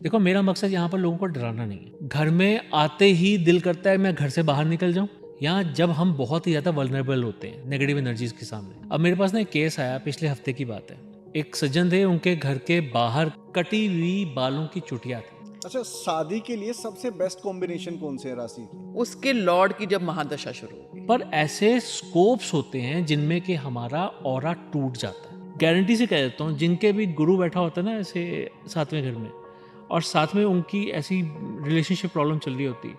देखो, मेरा मकसद यहाँ पर लोगों को डराना नहीं है। घर में आते ही दिल करता है मैं घर से बाहर निकल जाऊँ, या जब हम बहुत ही ज़्यादा वल्नरेबल होते हैं नेगेटिव एनर्जीज के सामने। अब मेरे पास ना एक केस आया, पिछले हफ्ते की बात है। एक सज्जन थे, उनके घर के बाहर कटी हुई बालों की चुटिया थी। अच्छा, शादी के लिए सबसे बेस्ट कॉम्बिनेशन कौन से है राशि की? उसके लॉर्ड की जब महादशा शुरू होगी। पर ऐसे स्कोप्स होते हैं जिनमें कि हमारा ऑरा टूट जाता है। गारंटी से कह देता हूँ, जिनके भी गुरु बैठा होता है ना ऐसे 7वें घर में, और साथ में उनकी ऐसी रिलेशनशिप प्रॉब्लम चल रही होती,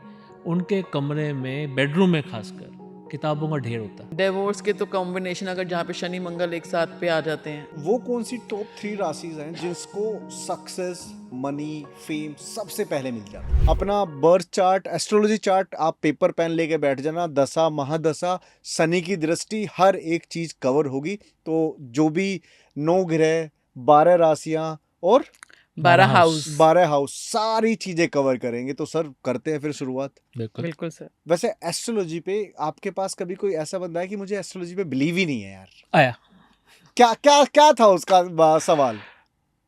उनके कमरे में, बेडरूम में खासकर, किताबों का ढेर होता है। डिवोर्स के तो कॉम्बिनेशन अगर जहाँ पे शनि मंगल एक साथ पे आ जाते हैं। वो कौन सी टॉप 3 राशिज हैं जिसको सक्सेस, मनी, फेम सबसे पहले मिल जाता है? अपना बर्थ चार्ट, एस्ट्रोलॉजी चार्ट आप पेपर पेन लेके बैठ जाना। दशा, महादशा, शनि की दृष्टि, हर एक चीज कवर होगी। तो जो भी 9 ग्रह, 12 राशियां और 12 हाउस। 12 हाउस, सारी चीजें कवर करेंगे। तो सर, करते हैं फिर शुरुआत। बिल्कुल। बिल्कुल सर। वैसे एस्ट्रोलॉजी पे आपके पास कभी कोई ऐसा बंदा है कि मुझे एस्ट्रोलॉजी पे बिलीव ही नहीं है यार? आया क्या क्या क्या था उसका सवाल?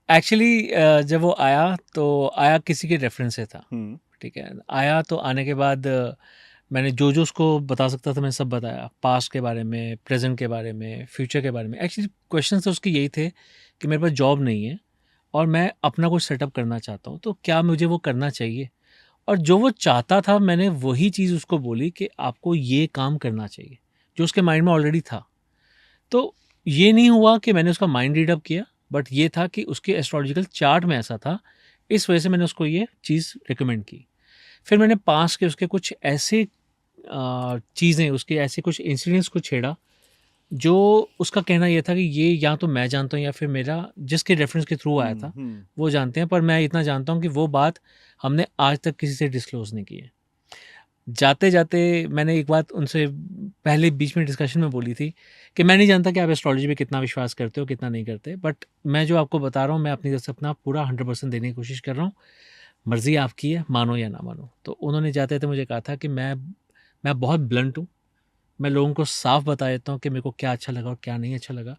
एक्चुअली, जब वो आया तो आया किसी के रेफरेंस से था। हम्म। ठीक है, आया तो आने के बाद मैंने जो जो उसको बता सकता था मैंने सब बताया, पास्ट के बारे में, प्रेजेंट के बारे में, फ्यूचर के बारे में। एक्चुअली क्वेश्चन तो उसके यही थे कि मेरे पास जॉब नहीं है और मैं अपना कुछ सेटअप करना चाहता हूँ, तो क्या मुझे वो करना चाहिए। और जो वो चाहता था मैंने वही चीज़ उसको बोली कि आपको ये काम करना चाहिए, जो उसके माइंड में ऑलरेडी था। तो ये नहीं हुआ कि मैंने उसका माइंड रीड अप किया, बट ये था कि उसके एस्ट्रोलॉजिकल चार्ट में ऐसा था, इस वजह से मैंने उसको ये चीज़ रिकमेंड की। फिर मैंने पास के उसके कुछ ऐसे चीज़ें, उसके ऐसे कुछ इंसिडेंट्स को छेड़ा जो उसका कहना ये था कि ये या तो मैं जानता हूँ या फिर मेरा जिसके रेफरेंस के थ्रू आया था वो जानते हैं, पर मैं इतना जानता हूँ कि वो बात हमने आज तक किसी से डिस्क्लोज नहीं की है। जाते जाते मैंने एक बात उनसे पहले बीच में डिस्कशन में बोली थी कि मैं नहीं जानता कि आप एस्ट्रोलॉजी पे कितना विश्वास करते हो, कितना नहीं करते, बट मैं जो आपको बता रहा हूँ मैं अपनी तरफ से अपना पूरा 100% देने की कोशिश कर रहा हूँ। मर्ज़ी आपकी है, मानो या ना मानो। तो उन्होंने जाते थे मुझे कहा था कि मैं बहुत ब्लंट हूँ, मैं लोगों को साफ बता देता हूँ कि मेरे को क्या अच्छा लगा और क्या नहीं अच्छा लगा।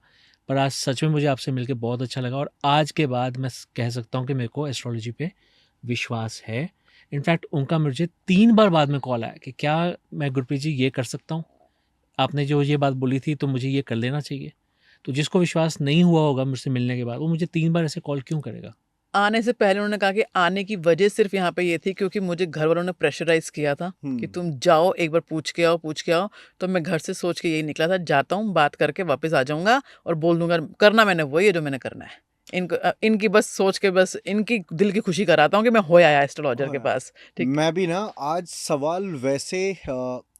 पर आज सच में मुझे आपसे मिलकर बहुत अच्छा लगा, और आज के बाद मैं कह सकता हूँ कि मेरे को एस्ट्रोलॉजी पे विश्वास है। इनफैक्ट उनका मुझे 3 बार बाद में कॉल आया कि क्या मैं गुरप्रीत जी ये कर सकता हूँ, आपने जो ये बात बोली थी तो मुझे ये कर लेना चाहिए। तो जिसको विश्वास नहीं हुआ होगा मुझसे मिलने के बाद, वो मुझे 3 बार ऐसे कॉल क्यों करेगा। आने से पहले उन्होंने कहा कि आने की वजह सिर्फ यहाँ पे ये थी क्योंकि मुझे घर वालों ने प्रेशराइज किया था कि तुम जाओ एक बार पूछ के आओ। तो मैं घर से सोच के यही निकला था, जाता हूँ, बात करके वापस आ जाऊंगा और बोल दूंगा करना मैंने वही है जो मैंने करना है। इनकी बस सोच के, बस इनकी दिल की खुशी कराता हूँ कि मैं हो आया एस्ट्रोलॉजर के पास। ठीक। मैं भी ना आज सवाल वैसे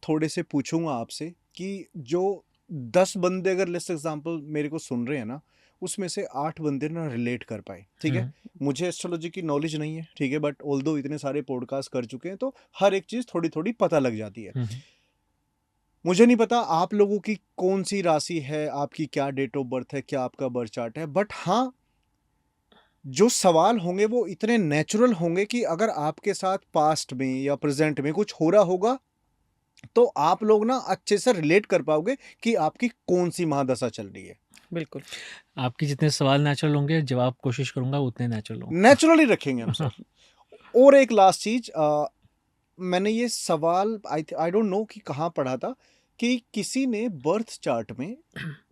थोड़े से पूछूंगा आपसे कि जो 10 बंदे अगर लेट्स एग्जांपल मेरे को सुन रहे हैं ना, उसमें से 8 बंदे ना रिलेट कर पाए। ठीक है, मुझे एस्ट्रोलॉजी की नॉलेज नहीं है, ठीक है, बट ऑल्दो इतने सारे पॉडकास्ट कर चुके हैं तो हर एक चीज थोड़ी थोड़ी पता लग जाती है। मुझे नहीं पता आप लोगों की कौन सी राशि है, आपकी क्या डेट ऑफ बर्थ है, क्या आपका बर्थ चार्ट है, बट हाँ, जो सवाल होंगे वो इतने नेचुरल होंगे कि अगर आपके साथ पास्ट में या प्रेजेंट में कुछ हो रहा होगा तो आप लोग ना अच्छे से रिलेट कर पाओगे कि आपकी कौन सी महादशा चल रही है। बिल्कुल। आपके जितने सवाल नेचुरल होंगे, जवाब कोशिश करूंगा उतने नेचुरल होंगे। नेचुरली रखेंगे हम सर। और एक लास्ट चीज, मैंने ये सवाल आई डोंट नो कि कहाँ पढ़ा था कि किसी ने बर्थ चार्ट में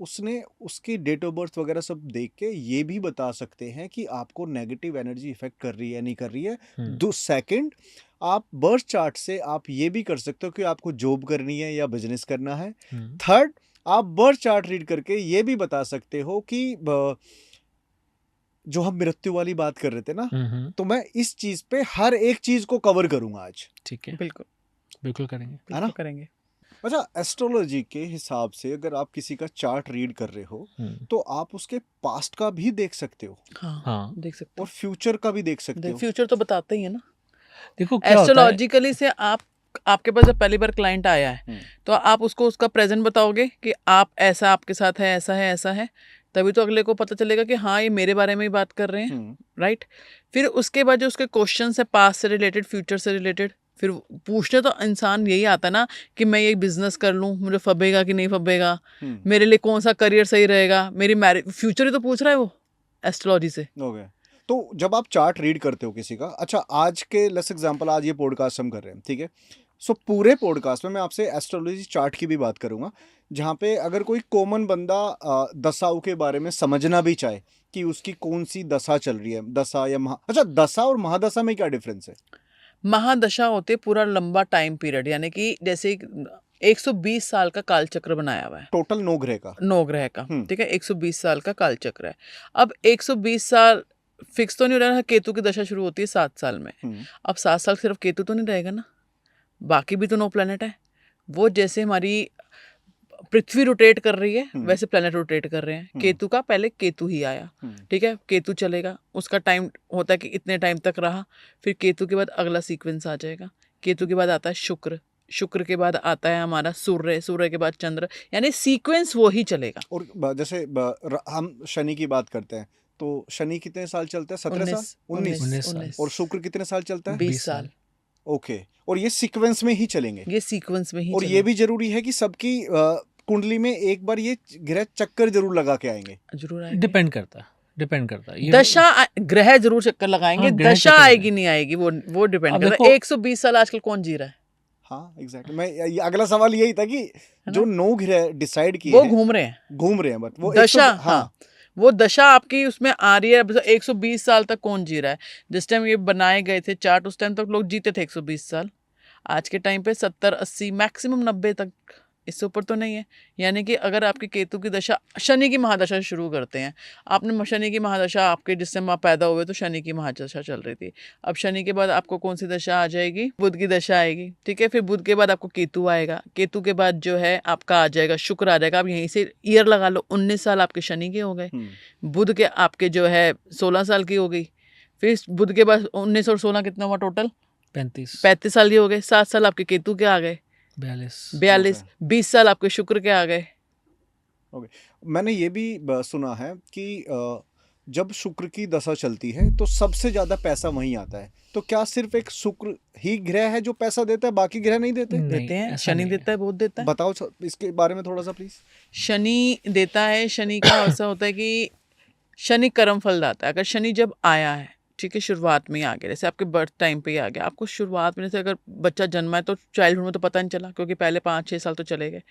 उसने उसकी डेट ऑफ बर्थ वगैरह सब देख के ये भी बता सकते हैं कि आपको नेगेटिव एनर्जी इफेक्ट कर रही है नहीं कर रही है। दो सेकंड, आप बर्थ चार्ट से आप ये भी कर सकते हो कि आपको जॉब करनी है या बिजनेस करना है। थर्ड, आप बर्थ चार्ट रीड करके ये भी बता सकते हो कि जो हम मृत्यु वाली बात कर रहे थे ना, तो मैं इस चीज पे हर एक चीज को कवर करूंगा आज। ठीक है, बिल्कुल बिल्कुल करेंगे। है ना? बिल्कुल करेंगे। अच्छा, एस्ट्रोलॉजी के हिसाब से अगर आप किसी का चार्ट रीड कर रहे हो तो आप उसके पास्ट का भी देख सकते हो हाँ, देख सकते और फ्यूचर का भी देख सकते हो। हो। फ्यूचर तो बताते ही है ना। देखो क्या होता है, एस्ट्रोलॉजिकली से आपके पास जब पहली बार क्लाइंट आया है तो आप उसको उसका प्रेजेंट बताओगे कि आप ऐसा आपके साथ है, ऐसा है, ऐसा है, तभी तो अगले को पता चलेगा कि हाँ ये मेरे बारे में ही बात कर रहे हैं। राइट। फिर उसके बाद जो उसके क्वेश्चन है पास्ट से रिलेटेड, फ्यूचर से रिलेटेड, फिर पूछने तो इंसान यही आता ना कि मैं ये बिजनेस कर लूँ, मुझे फबेगा कि नहीं फबेगा, मेरे लिए कौन सा करियर सही रहेगा, मेरी मैरिज फ्यूचर ही तो पूछ रहा है वो एस्ट्रोलॉजी से। ओके, तो जब आप चार्ट रीड करते हो किसी का, अच्छा आज के लेट्स एग्जांपल, आज ये पॉडकास्ट हम कर रहे हैं, ठीक है, सो पूरे पॉडकास्ट में मैं आपसे एस्ट्रोलॉजी चार्ट की भी बात करूंगा, जहाँ पे अगर कोई कॉमन बंदा दशाओं के बारे में समझना भी चाहे कि उसकी कौन सी दशा चल रही है, दशा या अच्छा, दशा और महादशा में क्या डिफरेंस है? महादशा होते पूरा लंबा टाइम पीरियड, यानी कि जैसे 120 साल का कालचक्र बनाया हुआ है टोटल 9 ग्रह का। 9 ग्रह का, हम्म। ठीक है, 120 साल का कालचक्र है। अब 120 साल फिक्स तो नहीं हो रहा, केतु की दशा शुरू होती है 7 साल में। अब 7 साल सिर्फ केतु तो नहीं रहेगा ना, बाकी भी तो 9 प्लैनेट है। वो जैसे हमारी पृथ्वी रोटेट कर रही है वैसे प्लैनेट रोटेट कर रहे हैं। केतु का पहले केतु ही आया, ठीक है, केतु चलेगा, उसका टाइम होता है कि इतने टाइम तक रहा, फिर केतु के बाद अगला सीक्वेंस आ जाएगा। केतु के बाद आता है शुक्र, शुक्र के बाद आता है हमारा सूर्य, सूर्य के बाद चंद्र, यानी सीक्वेंस वो ही चलेगा। और जैसे हम शनि की बात करते हैं तो शनि कितने साल चलता है? 17 साल, 19। और शुक्र कितने साल चलता है? 20 साल। ओके, और ये सीक्वेंस में ही चलेंगे? ये सीक्वेंस में ही और ये भी जरूरी है कि सबकी कुंडली में एक बार ये ग्रह चक्कर जरूर लगा के आएंगे? जरूर आएंगे। डिपेंड करता है दशा ग्रह जरूर चक्कर लगाएंगे। हाँ, ग्रह दशा चक्कर आएगी नहीं आएगी वो डिपेंड करता है। 120 साल आजकल कौन जी रहा है? हाँ एग्जैक्टली, मैं अगला सवाल यही था कि जो 9 ग्रह डिसाइड किए वो घूम रहे हैं, बट वो दशा, हाँ, वो दशा आपकी उसमें आ रही है। 120 साल तक कौन जी रहा है? जिस टाइम ये बनाए गए थे चार्ट, उस टाइम तक लोग जीते थे 120 साल। आज के टाइम पे 70, 80, मैक्सिमम 90 तक, इससे ऊपर तो नहीं है। यानी कि अगर आपकी केतु की दशा, शनि की महादशा शुरू करते हैं, आपने शनि की महादशा, आपके जिस समय आप पैदा हुए तो शनि की महादशा चल रही थी। अब शनि के बाद आपको कौन सी दशा आ जाएगी? बुध की दशा आएगी, ठीक है। फिर बुध के बाद आपको केतु आएगा, केतु के बाद जो है आपका आ जाएगा शुक्र आ जाएगा। आप यहीं से ईयर लगा लो, 19 साल आपके शनि के हो गए। बुध के आपके जो है 16 साल की हो गई। फिर बुध के बाद 19 और 16 कितना हुआ टोटल? 35 साल की हो गए। 7 साल आपके केतु के आ गए, 42। 20 साल आपके शुक्र के आ गए। ओके, मैंने ये भी सुना है कि जब शुक्र की दशा चलती है तो सबसे ज्यादा पैसा वहीं आता है। तो क्या सिर्फ एक शुक्र ही ग्रह है जो पैसा देता है, बाकी ग्रह नहीं देते? देते हैं, शनि देता है, बहुत देता है। बताओ इसके बारे में थोड़ा सा प्लीज। शनि देता है, शनि का ऐसा होता है कि शनि कर्म फल दाता है। अगर शनि जब आया है, ठीक है, शुरुआत में ही आ गया, जैसे आपके बर्थ टाइम पे ही आ गया, आपको शुरुआत में, जैसे अगर बच्चा जन्मा है तो चाइल्डहुड में तो पता नहीं चला, क्योंकि पहले 5-6 साल तो चले गए।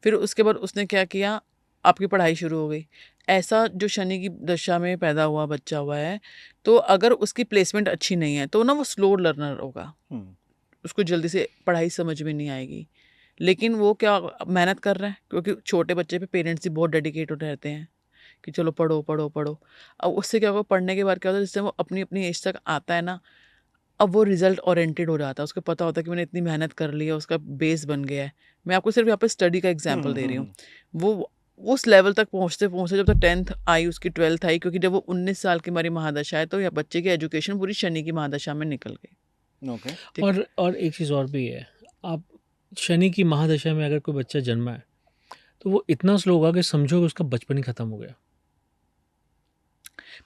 फिर उसके बाद उसने क्या किया, आपकी पढ़ाई शुरू हो गई। ऐसा जो शनि की दशा में पैदा हुआ बच्चा हुआ है, तो अगर उसकी प्लेसमेंट अच्छी नहीं है तो ना वो स्लो लर्नर होगा, उसको जल्दी से पढ़ाई समझ में नहीं आएगी। लेकिन वो क्या मेहनत कर रहा है, क्योंकि छोटे बच्चे पे पेरेंट्स भी बहुत डेडिकेटेड रहते हैं कि चलो पढ़ो पढ़ो पढ़ो। अब उससे क्या होगा, पढ़ने के बाद क्या होता है, जिससे वो अपनी अपनी एज तक आता है ना, अब वो रिजल्ट ओरिएंटेड हो जाता है। उसको पता होता है कि मैंने इतनी मेहनत कर ली है, उसका बेस बन गया है। मैं आपको सिर्फ यहाँ पे स्टडी का एग्जांपल दे रही हूँ। वो उस लेवल तक पहुँचते पहुँचते जब तक 10th आई, उसकी 12th आई, क्योंकि जब वो 19 साल की हमारी महादशा है तो यह बच्चे की एजुकेशन पूरी शनि की महादशा में निकल गई। ओके, और एक चीज़ और भी है, आप शनि की महादशा में अगर कोई बच्चा जन्मा है तो वो इतना स्लो होगा कि समझो कि उसका बचपन ही खत्म हो गया।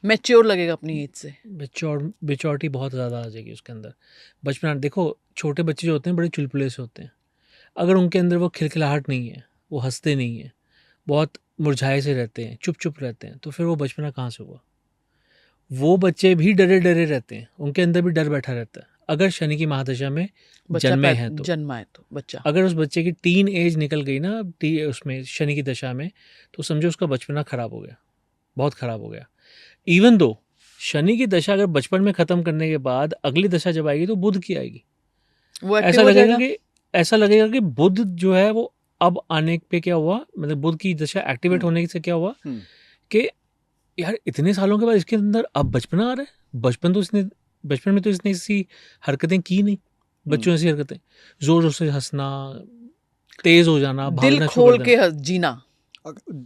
मैच्योर लगेगा अपनी एज से, मेच्योरिटी बहुत ज़्यादा आ जाएगी उसके अंदर। बचपन, देखो छोटे बच्चे जो होते हैं बड़े चुलबुले से होते हैं, अगर उनके अंदर वो खिलखिलाहट नहीं है, वो हंसते नहीं हैं, बहुत मुरझाए से रहते हैं, चुप चुप रहते हैं, तो फिर वो बचपना कहाँ से हुआ? वो बच्चे भी डरे डरे रहते हैं, उनके अंदर भी डर बैठा रहता है अगर शनि की महादशा में जन्मा है तो बच्चा, अगर उस बच्चे की टीन एज निकल गई ना उसमें शनि की दशा में, तो समझो उसका बचपना खराब हो गया, बहुत खराब हो गया। इवन दो शनि की दशा अगर बचपन में खत्म करने के बाद अगली दशा जब आएगी तो बुध की आएगी, वो ऐसा लगेगा कि बुध जो है वो अब आने पे क्या हुआ, मतलब बुध की दशा एक्टिवेट होने से क्या हुआ कि यार इतने सालों के बाद इसके अंदर अब बचपना आ रहा है। बचपन में तो इसने ऐसी हरकतें की नहीं, बच्चों ऐसी हरकतें, जोर जोर से हंसना, तेज हो जाना, दिल खोल के जीना,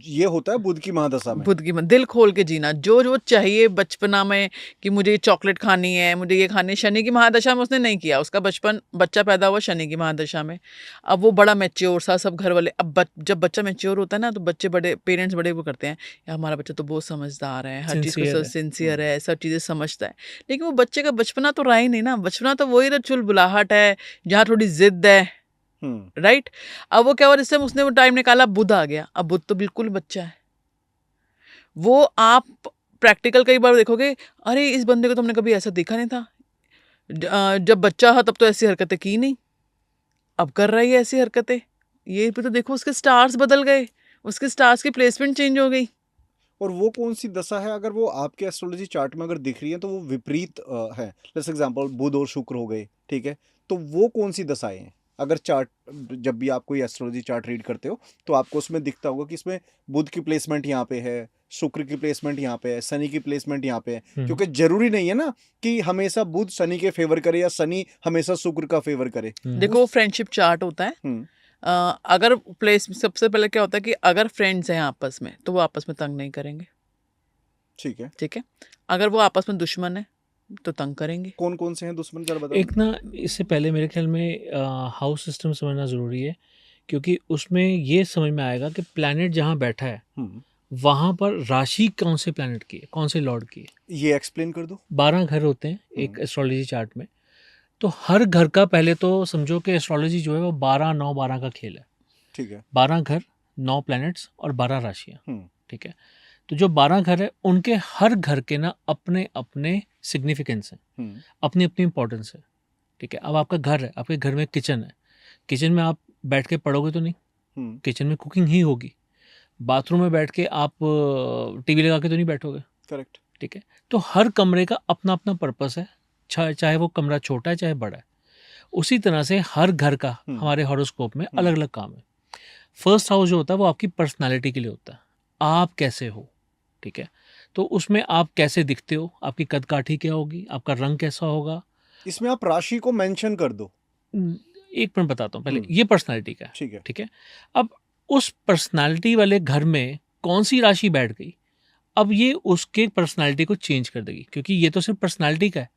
ये होता है बुध की महादशा में। बुध की दिल खोल के जीना, जो चाहिए बचपना में कि मुझे ये चॉकलेट खानी है, मुझे ये खानी है, शनि की महादशा में उसने नहीं किया। उसका बच्चा पैदा हुआ शनि की महादशा में, अब वो बड़ा मैच्योर सा, सब घर वाले, अब जब बच्चा मैच्योर होता है ना, तो बच्चे बड़े, पेरेंट्स बड़े वो करते हैं, यार हमारा बच्चा तो बहुत समझदार है, हर चीज़ को सिंसियर है, सब चीज़ें समझता है। लेकिन वो बच्चे का बचपना तो रहा ही नहीं ना, बचपना तो वही चुलबुलाहट है, जहाँ थोड़ी जिद है, राइट। अब वो क्या हुआ, जिससे उसने वो टाइम निकाला, बुध आ गया। अब बुध तो बिल्कुल बच्चा है, वो आप प्रैक्टिकल कई बार देखोगे, अरे इस बंदे को तुमने कभी ऐसा देखा नहीं था, जब बच्चा था तब तो ऐसी हरकतें की नहीं, अब कर रहा है ऐसी हरकतें। ये भी तो देखो, उसके स्टार्स बदल गए, उसके स्टार्स की प्लेसमेंट चेंज हो गई। और वो कौन सी दशा है अगर वो आपके एस्ट्रोलॉजी चार्ट में अगर दिख रही है तो वो विपरीत है। जैसे एग्जांपल बुध और शुक्र हो गए, ठीक है, तो वो कौन सी दशाएं हैं? अगर चार्ट, जब भी आप कोई एस्ट्रोलॉजी चार्ट रीड करते हो तो आपको उसमें दिखता होगा कि इसमें बुध की प्लेसमेंट यहाँ पे है, शुक्र की प्लेसमेंट यहाँ पे है, शनि की प्लेसमेंट यहाँ पे है। क्योंकि जरूरी नहीं है ना कि हमेशा बुध शनि के फेवर करे या शनि हमेशा शुक्र का फेवर करे। देखो वो फ्रेंडशिप चार्ट होता है। हम्म, अगर प्लेस, सबसे पहले क्या होता है कि अगर फ्रेंड्स हैं आपस में तो वो आपस में तंग नहीं करेंगे, ठीक है। ठीक है। अगर वो आपस में दुश्मन है तो तंग करेंगे। कौन कौन से हैं दुश्मन, जरा बताओ। एक ना, इससे पहले मेरे ख्याल में हाउस सिस्टम समझना ज़रूरी है, क्योंकि उसमें ये समझ में आएगा कि प्लैनेट जहाँ बैठा है वहाँ पर राशि कौन से प्लैनेट की है, कौन से लॉर्ड की है। ये एक्सप्लेन कर दो। 12 घर होते हैं एक एस्ट्रोलॉजी चार्ट में, तो हर घर का पहले तो समझो कि एस्ट्रोलॉजी जो है वो 12-9-12 का खेल है। ठीक है। 12 घर, 9 प्लैनेट्स और 12 राशियाँ, ठीक है। तो जो 12 घर है उनके हर घर के ना अपने अपने सिग्निफिकेंस हैं, अपनी अपनी इंपॉर्टेंस है, ठीक है। अब आपका घर है, आपके घर में किचन है, किचन में आप बैठ के पढ़ोगे तो नहीं, किचन में कुकिंग ही होगी। बाथरूम में बैठ के आप टीवी लगा के तो नहीं बैठोगे, करेक्ट, ठीक है। तो हर कमरे का अपना अपना पर्पस है, चाहे वो कमरा छोटा है चाहे बड़ा है। उसी तरह से हर घर का हमारे हॉरोस्कोप में अलग अलग काम है। फर्स्ट हाउस जो होता है वो आपकी पर्सनालिटी के लिए होता है, आप कैसे हो, ठीक है। तो उसमें आप कैसे दिखते हो, आपकी कद काठी क्या होगी, आपका रंग कैसा होगा। इसमें आप राशि को मेंशन कर दो। एक मिनट बताता हूँ पहले, ये पर्सनालिटी का है, ठीक है। ठीक है। अब उस पर्सनालिटी वाले घर में कौन सी राशि बैठ गई, अब ये उसके पर्सनालिटी को चेंज कर देगी, क्योंकि ये तो सिर्फ पर्सनालिटी का है।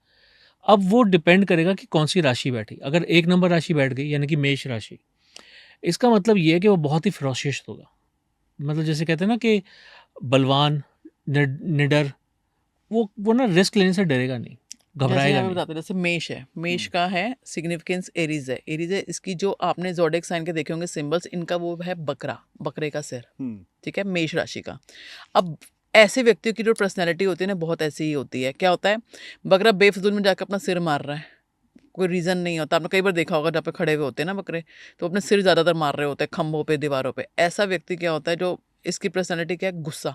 अब वो डिपेंड करेगा कि कौन सी राशि बैठी। अगर 1 नंबर राशि बैठ गई यानी कि मेष राशि, इसका मतलब ये है कि वो बहुत ही फेरोशियस होगा। मतलब जैसे कहते हैं ना कि बलवान, निडर, वो ना रिस्क लेने से डरेगा नहीं, जैसे घबराएगा यहाँ पे नहीं। बताते हैं, जैसे मेष है, मेष का है सिग्निफिकेंस एरीज है। एरीज है, इसकी जो आपने ज़ोडिएक साइन के देखे होंगे सिंबल्स, इनका वो है बकरा, बकरे का सिर, ठीक है, मेष राशि का। अब ऐसे व्यक्तियों की जो पर्सनैलिटी होती है ना, बहुत ऐसी ही होती है। क्या होता है, बकरा बेफजूल में जाकर अपना सिर मार रहा है, कोई रीज़न नहीं होता। आपने कई बार देखा होगा जहाँ पे खड़े हुए होते हैं ना बकरे, तो अपने सिर ज़्यादातर मार रहे होते हैं खंभों पे, दीवारों पे। ऐसा व्यक्ति क्या होता है, जो इसकी पर्सनैलिटी क्या है, गुस्सा,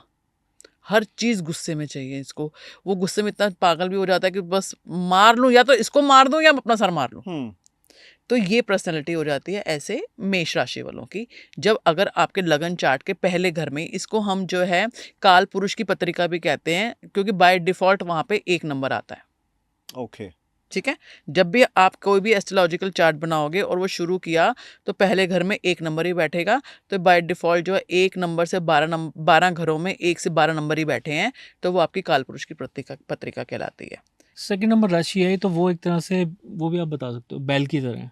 हर चीज़ गुस्से में चाहिए इसको। वो गुस्से में इतना पागल भी हो जाता है कि बस मार लूँ, या तो इसको मार दूँ या अपना सर मार लूँ। तो ये पर्सनैलिटी हो जाती है ऐसे मेष राशि वालों की। जब अगर आपके लगन चार्ट के पहले घर में, इसको हम जो है काल पुरुष की पत्रिका भी कहते हैं, क्योंकि बाय डिफ़ॉल्ट वहाँ पे 1 नंबर आता है। ओके, ठीक है। जब भी आप कोई भी एस्ट्रोलॉजिकल चार्ट बनाओगे और वो शुरू किया तो पहले घर में 1 नंबर ही बैठेगा। तो बाय डिफ़ॉल्ट जो है 1 नंबर से 12 घरों में 1 से 12 नंबर ही बैठे हैं, तो वो आपकी काल पुरुष की पत्रिका कहलाती है। सेकंड नंबर राशि है तो वो एक तरह से, वो भी आप बता सकते हो बैल की तरह है।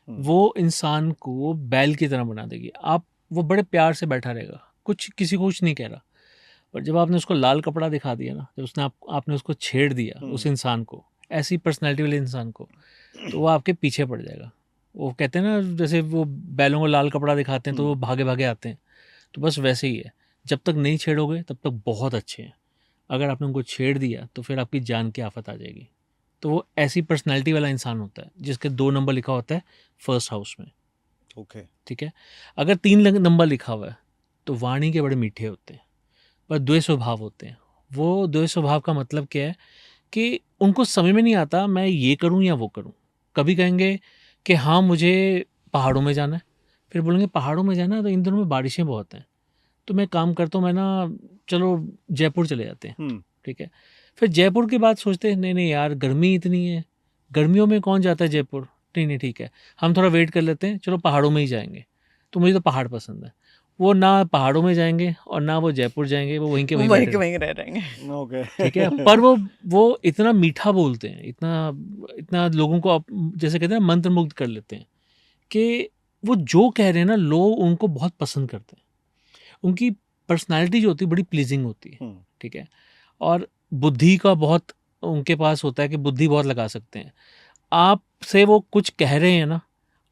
वो इंसान को बैल की तरह बना देगी। आप, वो बड़े प्यार से बैठा रहेगा, कुछ किसी को कुछ नहीं कह रहा, पर जब आपने उसको लाल कपड़ा दिखा दिया ना, जब उसने आपने उसको छेड़ दिया उस इंसान को, ऐसी पर्सनैलिटी वाले इंसान को, तो वो आपके पीछे पड़ जाएगा। वो कहते हैं ना, जैसे वो बैलों को लाल कपड़ा दिखाते हैं तो वो भागे भागे आते हैं, तो बस वैसे ही है। जब तक नहीं छेड़ोगे तब तक बहुत अच्छे हैं, अगर आपने उनको छेड़ दिया तो फिर आपकी जान की आफत आ जाएगी। तो वो ऐसी पर्सनैलिटी वाला इंसान होता है जिसके 2 नंबर लिखा होता है फर्स्ट हाउस में। ओके, ठीक है। अगर 3 नंबर लिखा हुआ है तो वाणी के बड़े मीठे होते हैं, पर द्वैत स्वभाव होते हैं। वो द्वैत स्वभाव का मतलब क्या है कि उनको समझ में नहीं आता मैं ये करूं या वो करूं। कभी कहेंगे कि हाँ मुझे पहाड़ों में जाना है, फिर बोलेंगे पहाड़ों में जाना है तो इन दिनों में बारिशें बहुत हैं, तो मैं काम करता हूँ, मैं ना चलो जयपुर चले जाते हैं, ठीक है। फिर जयपुर की बात सोचते हैं, नहीं नहीं यार गर्मी इतनी है, गर्मियों में कौन जाता है जयपुर, नहीं नहीं ठीक है हम थोड़ा वेट कर लेते हैं, चलो पहाड़ों में ही जाएंगे। तो मुझे तो पहाड़ पसंद है। वो ना पहाड़ों में जाएंगे और ना वो जयपुर जाएंगे, वो वहीं के वहीं बैठे वहीं रह रहेंगे। ओके, ठीक है। पर वो इतना मीठा बोलते हैं, इतना लोगों को जैसे कहते हैं मंत्र मुग्ध कर लेते हैं कि वो जो कह रहे हैं ना लोग उनको बहुत पसंद करते हैं। उनकी पर्सनालिटी जो होती है बड़ी प्लीजिंग होती है, ठीक है। और बुद्धि का बहुत उनके पास होता है कि बुद्धि बहुत लगा सकते हैं। आपसे वो कुछ कह रहे हैं ना,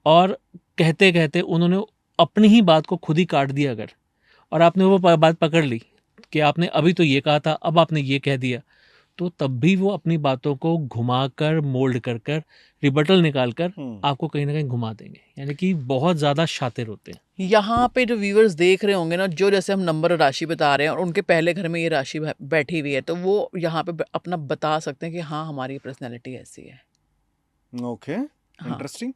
और कहते कहते उन्होंने अपनी ही बात को खुद ही काट दिया अगर, और आपने वो बात पकड़ ली, कि आपने अभी तो ये कहा था, अब आपने ये कह दिया, तो तब भी वो अपनी बातों को घुमाकर, मोल्ड कर कर, रिबटल निकाल कर आपको कहीं ना कहीं घुमा देंगे। यानी कि बहुत ज़्यादा शातिर होते हैं। यहाँ पे जो व्यूअर्स देख रहे होंगे ना, जो जैसे हम नंबर और राशि बता रहे हैं और उनके पहले घर में ये राशि बैठी हुई है, तो वो यहाँ पे अपना बता सकते हैं कि हाँ हमारी पर्सनैलिटी ऐसी है। ओके, हाँ, इंटरेस्टिंग।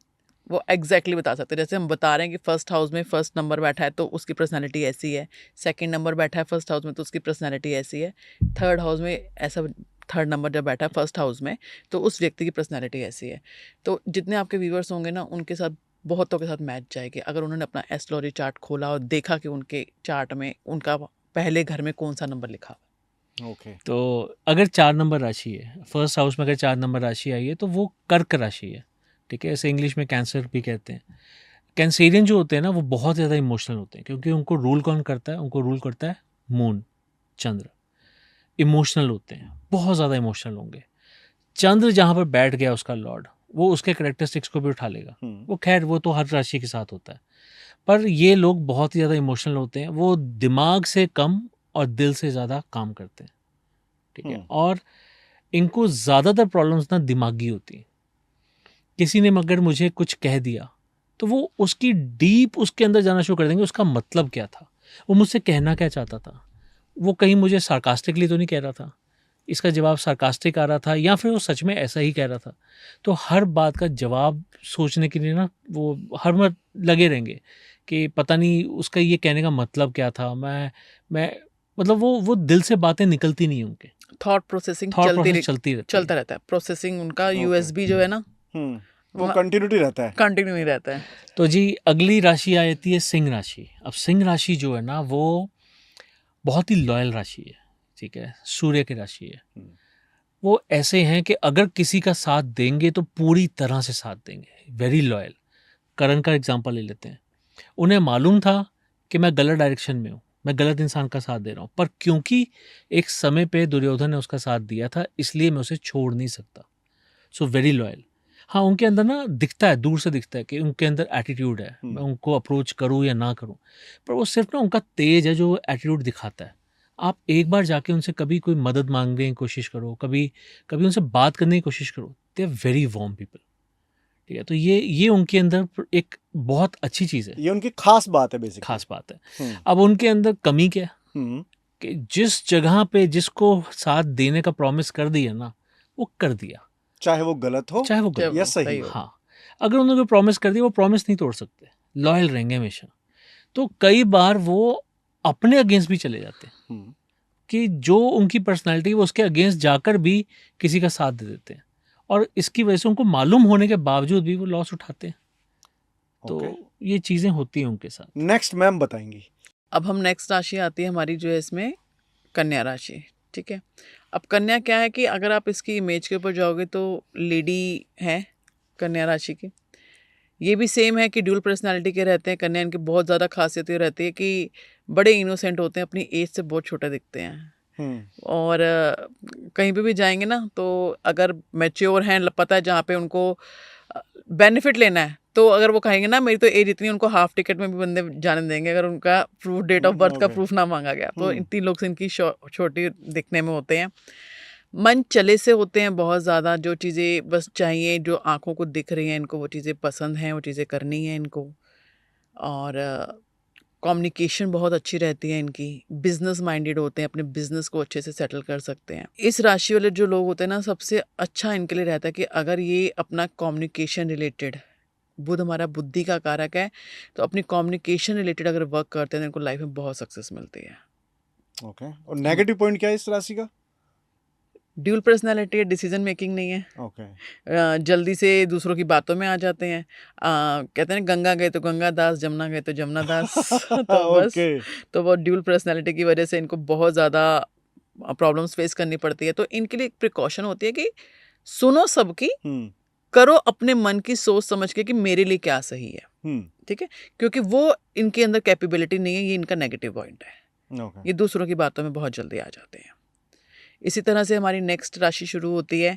वो एग्जैक्टली बता सकते हैं। जैसे हम बता रहे हैं कि फर्स्ट हाउस में फर्स्ट नंबर बैठा है तो उसकी पर्सनैलिटी ऐसी है, सेकंड नंबर बैठा है फर्स्ट हाउस में तो उसकी पर्सनैलिटी ऐसी है, थर्ड हाउस में ऐसा, थर्ड नंबर जब बैठा है फर्स्ट हाउस में तो उस व्यक्ति की पर्सनैलिटी ऐसी है। तो जितने आपके व्यूअर्स होंगे ना, उनके साथ बहुतों के साथ मैच जाएगी अगर उन्होंने अपना एस्ट्रोलॉजी चार्ट खोला और देखा कि उनके चार्ट में उनका पहले घर में कौन सा नंबर लिखा हुआ है। ओके, तो अगर 4 नंबर राशि है, फर्स्ट हाउस में अगर 4 नंबर राशि आई है, तो वो कर्क राशि है, ठीक है। ऐसे इंग्लिश में कैंसर भी कहते हैं। कैंसेरियन जो होते हैं ना, वो बहुत ज़्यादा इमोशनल होते हैं, क्योंकि उनको रूल कौन करता है? उनको रूल करता है मून, चंद्र। इमोशनल होते हैं, बहुत ज़्यादा इमोशनल होंगे। चंद्र जहाँ पर बैठ गया उसका लॉर्ड, वो उसके करेक्टरिस्टिक्स को भी उठा लेगा। वो खैर वो तो हर राशि के साथ होता है, पर ये लोग बहुत ही ज़्यादा इमोशनल होते हैं। वो दिमाग से कम और दिल से ज़्यादा काम करते हैं, ठीक है। और इनको ज़्यादातर प्रॉब्लम्स ना दिमागी होती हैं। किसी ने मगर मुझे कुछ कह दिया तो वो उसकी डीप उसके अंदर जाना शुरू कर देंगे, उसका मतलब क्या था, वो मुझसे कहना क्या चाहता था, वो कहीं मुझे सार्कास्टिकली तो नहीं कह रहा था, इसका जवाब सार्कास्टिक आ रहा था, या फिर वो सच में ऐसा ही कह रहा था। तो हर बात का जवाब सोचने के लिए ना वो हर बार लगे रहेंगे कि पता नहीं उसका ये कहने का मतलब क्या था। मैं मतलब वो दिल से बातें निकलती नहीं उनके, थॉट प्रोसेसिंग थॉट प्रोसेस चलती रहती चलता रहता है। प्रोसेसिंग उनका Okay. यूएसबी जो है ना, वो कंटिन्यूटी रहता है। कंटिन्यू ही रहता है। तो जी अगली राशि आ जाती है सिंह राशि। अब सिंह राशि जो है ना, वो बहुत ही लॉयल राशि है, ठीक है, सूर्य की राशि है। वो ऐसे हैं कि अगर किसी का साथ देंगे तो पूरी तरह से साथ देंगे, वेरी लॉयल। करण का एग्जांपल ले लेते हैं। उन्हें मालूम था कि मैं गलत डायरेक्शन में हूँ, मैं गलत इंसान का साथ दे रहा हूँ, पर क्योंकि एक समय पे दुर्योधन ने उसका साथ दिया था, इसलिए मैं उसे छोड़ नहीं सकता। So very loyal. हाँ, उनके अंदर ना दिखता है, दूर से दिखता है कि उनके अंदर एटीट्यूड है, मैं उनको अप्रोच करूँ या ना करूँ, पर वो सिर्फ ना उनका तेज है जो एटीट्यूड दिखाता है। आप एक बार जाके उनसे कभी कोई मदद मांगने की कोशिश करो, कभी कभी उनसे बात करने की कोशिश करो, they are very warm people, ठीक है। तो ये उनके अंदर एक बहुत अच्छी चीज़ है, ये उनकी खास बात है बेसिकली। खास बात है। अब उनके अंदर कमी क्या है कि जिस जगह पे जिसको साथ देने का प्रॉमिस कर दिया ना, वो कर दिया, चाहे वो गलत हो चाहे वो गलत या हो। सही हो। हाँ, अगर उन्होंने कोई प्रॉमिस कर दिया, वो प्रॉमिस नहीं तोड़ सकते, लॉयल रहेंगे हमेशा। तो कई बार वो अपने अगेंस्ट भी चले जाते हैं कि जो उनकी पर्सनालिटी वो उसके अगेंस्ट जाकर भी किसी का साथ दे देते हैं, और इसकी वजह से उनको मालूम होने के बावजूद भी वो लॉस उठाते हैं। तो ये चीज़ें होती हैं उनके साथ। नेक्स्ट मैम बताएंगी। अब हम नेक्स्ट राशि आती है हमारी जो है इसमें कन्या राशि, ठीक है। अब कन्या क्या है कि अगर आप इसकी इमेज के ऊपर जाओगे तो लेडी है कन्या राशि की। ये भी सेम है कि ड्यूल पर्सनालिटी के रहते हैं कन्या। इनकी बहुत ज़्यादा खासियत ये रहती है कि बड़े इनोसेंट होते हैं, अपनी एज से बहुत छोटे दिखते हैं। और कहीं पे भी जाएंगे ना, तो अगर मैच्योर हैं, पता है जहाँ पे उनको बेनिफिट लेना है, तो अगर वो कहेंगे ना मेरी तो एज इतनी, उनको हाफ टिकट में भी बंदे जाने देंगे अगर उनका प्रूफ, डेट ऑफ बर्थ का प्रूफ ना मांगा गया। तो इतनी लोग से इनकी छोटी दिखने में होते हैं। मन चले से होते हैं बहुत ज़्यादा, जो चीज़ें बस चाहिए, जो आंखों को दिख रही हैं इनको, वो चीज़ें पसंद हैं, वो चीज़ें करनी हैं इनको। और कम्युनिकेशन बहुत अच्छी रहती है इनकी। बिजनेस माइंडेड होते हैं, अपने बिजनेस को अच्छे से सेटल कर सकते हैं। इस राशि वाले जो लोग होते हैं ना, सबसे अच्छा इनके लिए रहता है कि अगर ये अपना कम्युनिकेशन रिलेटेड, बुध हमारा बुद्धि का कारक है, तो अपनी कम्युनिकेशन रिलेटेड अगर वर्क करते हैं तो इनको लाइफ में बहुत सक्सेस मिलती है। ओके, और नेगेटिव पॉइंट क्या है इस राशि का? ड्यूल पर्सनालिटी है, डिसीजन मेकिंग नहीं है। ओके, जल्दी से दूसरों की बातों में आ जाते हैं। कहते हैं गंगा गए तो गंगा दास, जमुना गए तो जमुना दास। तो बस तो वो ड्यूल पर्सनालिटी की वजह से इनको बहुत ज़्यादा प्रॉब्लम्स फेस करनी पड़ती है। तो इनके लिए एक प्रिकॉशन होती है कि सुनो सबकी, करो अपने मन की सोच समझ के कि मेरे लिए क्या सही है, ठीक है। क्योंकि वो इनके अंदर कैपेबिलिटी नहीं है, ये इनका नेगेटिव पॉइंट है। ये दूसरों की बातों में बहुत जल्दी आ जाते हैं। इसी तरह से हमारी नेक्स्ट राशि शुरू होती है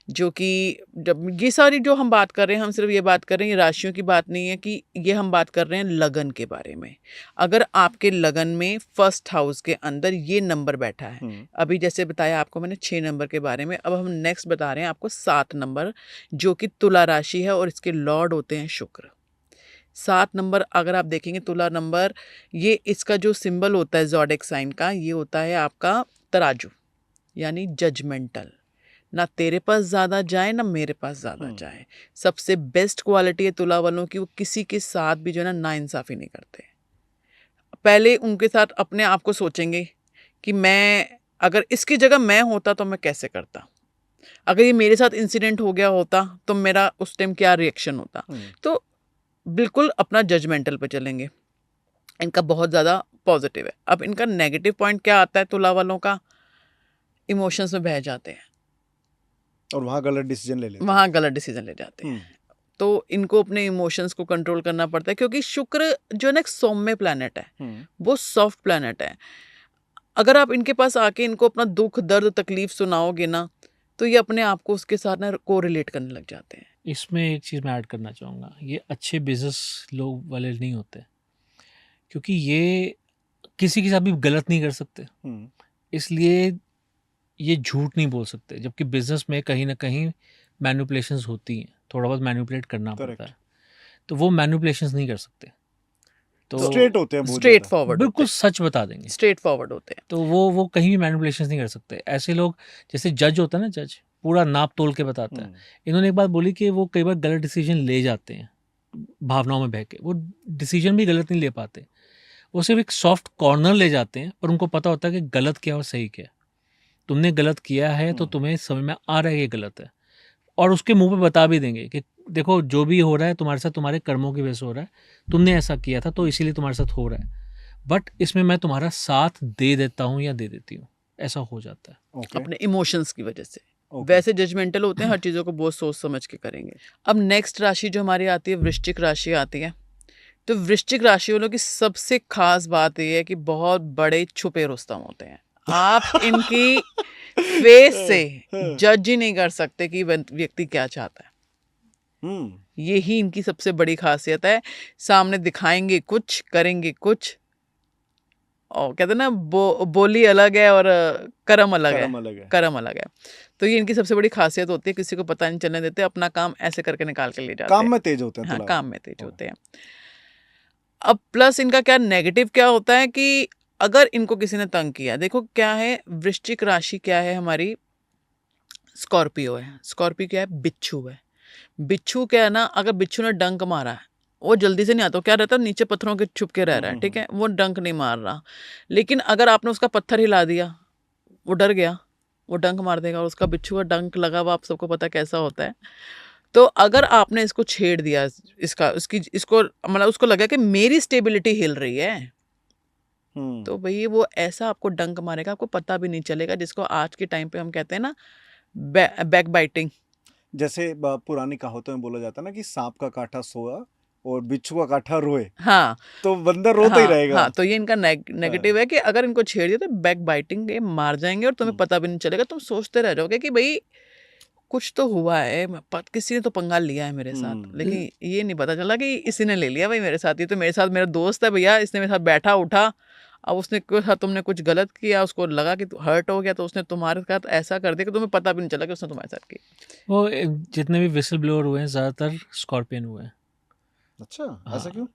जो कि जब ये सारी जो हम बात कर रहे हैं, हम सिर्फ ये बात कर रहे हैं, ये राशियों की बात नहीं है, कि ये हम बात कर रहे हैं लगन के बारे में। अगर आपके लगन में फर्स्ट हाउस के अंदर ये नंबर बैठा है, अभी जैसे बताया आपको मैंने 6 नंबर के बारे में, अब हम नेक्स्ट बता रहे हैं आपको 7 नंबर, जो कि तुला राशि है और इसके लॉर्ड होते हैं शुक्र। 7 नंबर अगर आप देखेंगे, तुला नंबर, ये इसका जो सिंबल होता है ज़ोडिएक साइन का, ये होता है आपका तराजू, यानी जजमेंटल। ना तेरे पास ज़्यादा जाए ना मेरे पास ज़्यादा जाए। सबसे बेस्ट क्वालिटी है तुला वालों की, वो किसी के साथ भी जो है ना नाइंसाफ़ी नहीं करते। पहले उनके साथ अपने आप को सोचेंगे कि मैं अगर इसकी जगह मैं होता तो मैं कैसे करता, अगर ये मेरे साथ इंसिडेंट हो गया होता तो मेरा उस टाइम क्या रिएक्शन होता। तो बिल्कुल अपना जजमेंटल पे चलेंगे। इनका बहुत ज़्यादा पॉजिटिव है। अब इनका नेगेटिव पॉइंट क्या आता है तुला वालों का, इमोशंस में बह जाते हैं और वहाँ गलत डिसीजन ले लेते हैं। वहाँ गलत डिसीजन ले जाते हैं। तो इनको अपने इमोशंस को कंट्रोल करना पड़ता है, क्योंकि शुक्र जो है ना एक सौम्य प्लैनेट है, वो सॉफ्ट प्लैनेट है। अगर आप इनके पास आके इनको अपना दुख दर्द तकलीफ सुनाओगे ना, तो ये अपने आप को उसके साथ ना को रिलेट करने लग जाते हैं। इसमें एक चीज़ मैं ऐड करना चाहूँगा, ये अच्छे बिजनेस लोग वाले नहीं होते, क्योंकि ये किसी के साथ भी गलत नहीं कर सकते, इसलिए ये झूठ नहीं बोल सकते। जबकि बिजनेस में कहीं ना कहीं मैनिपुलेशंस होती हैं, थोड़ा बहुत मैनिपुलेट करना पड़ता है, तो वो मैनिपुलेशंस नहीं कर सकते। तो स्ट्रेट होते हैं, स्ट्रेट फॉरवर्ड, बिल्कुल सच बता देंगे, स्ट्रेट फॉरवर्ड होते हैं। तो वो कहीं भी मैनिपुलेशंस नहीं कर सकते। ऐसे लोग जैसे जज होता है ना, जज पूरा नाप तोल के बताता है। इन्होंने एक बात बोली कि वो कई बार गलत डिसीजन ले जाते हैं, भावनाओं में बह के वो डिसीजन भी गलत नहीं ले पाते, वो सिर्फ एक सॉफ्ट कॉर्नर ले जाते हैं, पर उनको पता होता है कि गलत क्या और सही क्या। तुमने गलत किया है तो तुम्हें समझ में आ रहा है कि गलत है, और उसके मुंह पे बता भी देंगे कि देखो जो भी हो रहा है तुम्हारे साथ तुम्हारे कर्मों की वजह से हो रहा है, तुमने ऐसा किया था तो इसीलिए तुम्हारे साथ हो रहा है, बट इसमें मैं तुम्हारा साथ दे देता हूँ या दे देती हूँ, ऐसा हो जाता है अपने इमोशंस की वजह से। वैसे जजमेंटल होते हैं, हर चीज़ों को बहुत सोच समझ के करेंगे। अब नेक्स्ट राशि जो हमारी आती है, वृश्चिक राशि आती है। तो वृश्चिक राशि वालों की सबसे खास बात यह है कि बहुत बड़े छुपे रुस्तम होते हैं। आप इनकी फेस से जज ही नहीं कर सकते कि व्यक्ति क्या चाहता है। यही इनकी सबसे बड़ी खासियत है। सामने दिखाएंगे कुछ, करेंगे कुछ, और कहते हैं ना बोली अलग है और कर्म अलग है, कर्म अलग है। तो ये इनकी सबसे बड़ी खासियत होती है, किसी को पता नहीं चलने देते, अपना काम ऐसे करके निकाल के ले जाते हैं। काम में तेज होते हैं। हाँ, काम में तेज होते हैं। अब प्लस इनका क्या नेगेटिव क्या होता है कि अगर इनको किसी ने तंग किया, देखो क्या है, वृश्चिक राशि क्या है हमारी, स्कॉर्पियो है। स्कॉर्पियो क्या है, बिच्छू है। बिच्छू क्या है ना, अगर बिच्छू ने डंक मारा है, वो जल्दी से नहीं आता, क्या रहता है नीचे पत्थरों के छुप के रह रहा है, ठीक है, वो डंक नहीं मार रहा। लेकिन अगर आपने उसका पत्थर हिला दिया, वो डर गया, वो डंक मार देगा, और उसका बिच्छू का डंक लगा हुआ आप सबको पता कैसा होता है। तो अगर आपने इसको छेड़ दिया, इसको मतलब उसको लगा कि मेरी स्टेबिलिटी हिल रही है, तो भाई वो ऐसा आपको डंक मारेगा, आपको पता भी नहीं चलेगा, जिसको आज के टाइम पे हम कहते हैं ना बैक बाइटिंग। जैसे पुरानी कहावतों में बोला जाता है ना कि सांप का काटा सोया और बिच्छू का काटा रोए। हाँ, तो बंदर रोता ही रहेगा। हाँ, तो ये इनका नेगेटिव है कि अगर इनको छेड़ दिया तो बैक बाइटिंग, ये मार जाएंगे और तुम्हें पता भी नहीं चलेगा। तुम सोचते रह जाओगे कि भाई कुछ तो हुआ है, किसी ने तो पंगा लिया है मेरे साथ, लेकिन ये नहीं पता चला कि इसी ने ले लिया भाई मेरे साथ। ये तो मेरे साथ मेरा दोस्त है भैया, इसने मेरे साथ बैठा उठा, अब उसने तुमने कुछ गलत किया, उसको लगा कि हर्ट हो गया, तो उसने तुम्हारे साथ ऐसा कर दिया कि तुम्हें पता भी नहीं चला कि उसने तुम्हारे साथ किया। वो जितने भी विसल ब्लोअर हुए हैं ज़्यादातर स्कॉर्पियन हुए हैं। अच्छा, ऐसा क्यों?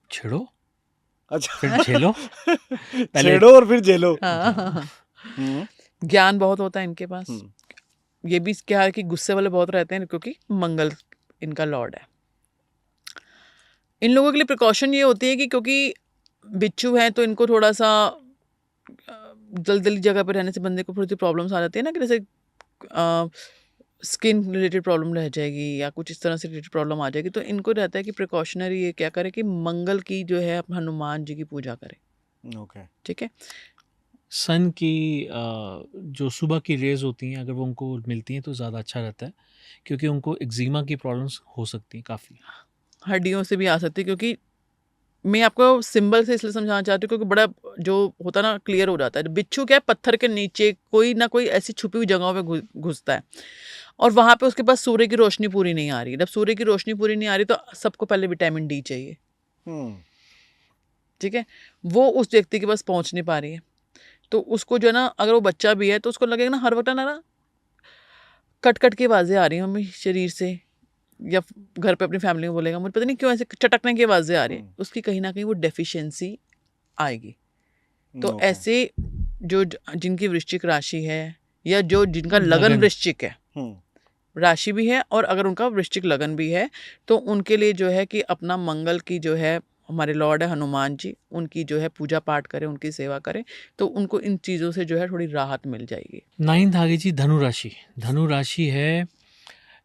छेड़ो, अच्छा, फिर झेलो, छेड़ो और फिर झेलो। ज्ञान बहुत होता है इनके पास। ये भी क्या है कि गुस्से वाले बहुत रहते हैं, क्योंकि मंगल इनका लॉर्ड है। इन लोगों के लिए प्रिकॉशन ये होती है कि क्योंकि बिच्छू है, तो इनको थोड़ा सा जल्दी जगह पे रहने से बंदे को थोड़ी सी प्रॉब्लम्स आ जाती है ना, कि जैसे स्किन रिलेटेड प्रॉब्लम रह जाएगी या कुछ इस तरह से रिलेटेड प्रॉब्लम आ जाएगी। तो इनको रहता है कि प्रिकॉशनरी ये क्या करे कि मंगल की जो है हनुमान जी की पूजा करे। ओके, ठीक है। सन की जो सुबह की रेज होती हैं, अगर वो उनको मिलती हैं तो ज़्यादा अच्छा रहता है, क्योंकि उनको एक्जिमा की प्रॉब्लम्स हो सकती हैं काफ़ी। हड्डियों से भी आ सकती है, क्योंकि मैं आपको सिंबल से इसलिए समझाना चाहती हूँ क्योंकि बड़ा जो होता है ना क्लियर हो जाता है। बिच्छू क्या है, पत्थर के नीचे कोई ना कोई ऐसी छुपी हुई जगहों पे घुसता है और वहां पे उसके पास सूर्य की रोशनी पूरी नहीं आ रही। जब सूर्य की रोशनी पूरी नहीं आ रही तो सबको पहले विटामिन डी चाहिए, ठीक है, वो उस व्यक्ति के पास पहुंच नहीं पा रही है। तो उसको जो है ना, अगर वो बच्चा भी है तो उसको लगेगा ना हर वक्त ना कट कट की आवाज़ें आ रही हैं मम्मी शरीर से, या घर पे अपनी फैमिली में बोलेगा मुझे पता नहीं क्यों ऐसे चटकने की आवाज़ें आ रही हैं, उसकी कहीं ना कहीं वो डेफिशिएंसी आएगी। तो ओके। ऐसे जो जिनकी वृश्चिक राशि है या जो जिनका लगन लगन। वृश्चिक है, राशि भी है और अगर उनका वृश्चिक लगन भी है, तो उनके लिए जो है कि अपना मंगल की जो है, हमारे लॉर्ड है हनुमान जी, उनकी जो है पूजा पाठ करें, उनकी सेवा करें, तो उनको इन चीज़ों से जो है थोड़ी राहत मिल जाएगी। 9th आ गई जी धनु राशि। धनु राशि है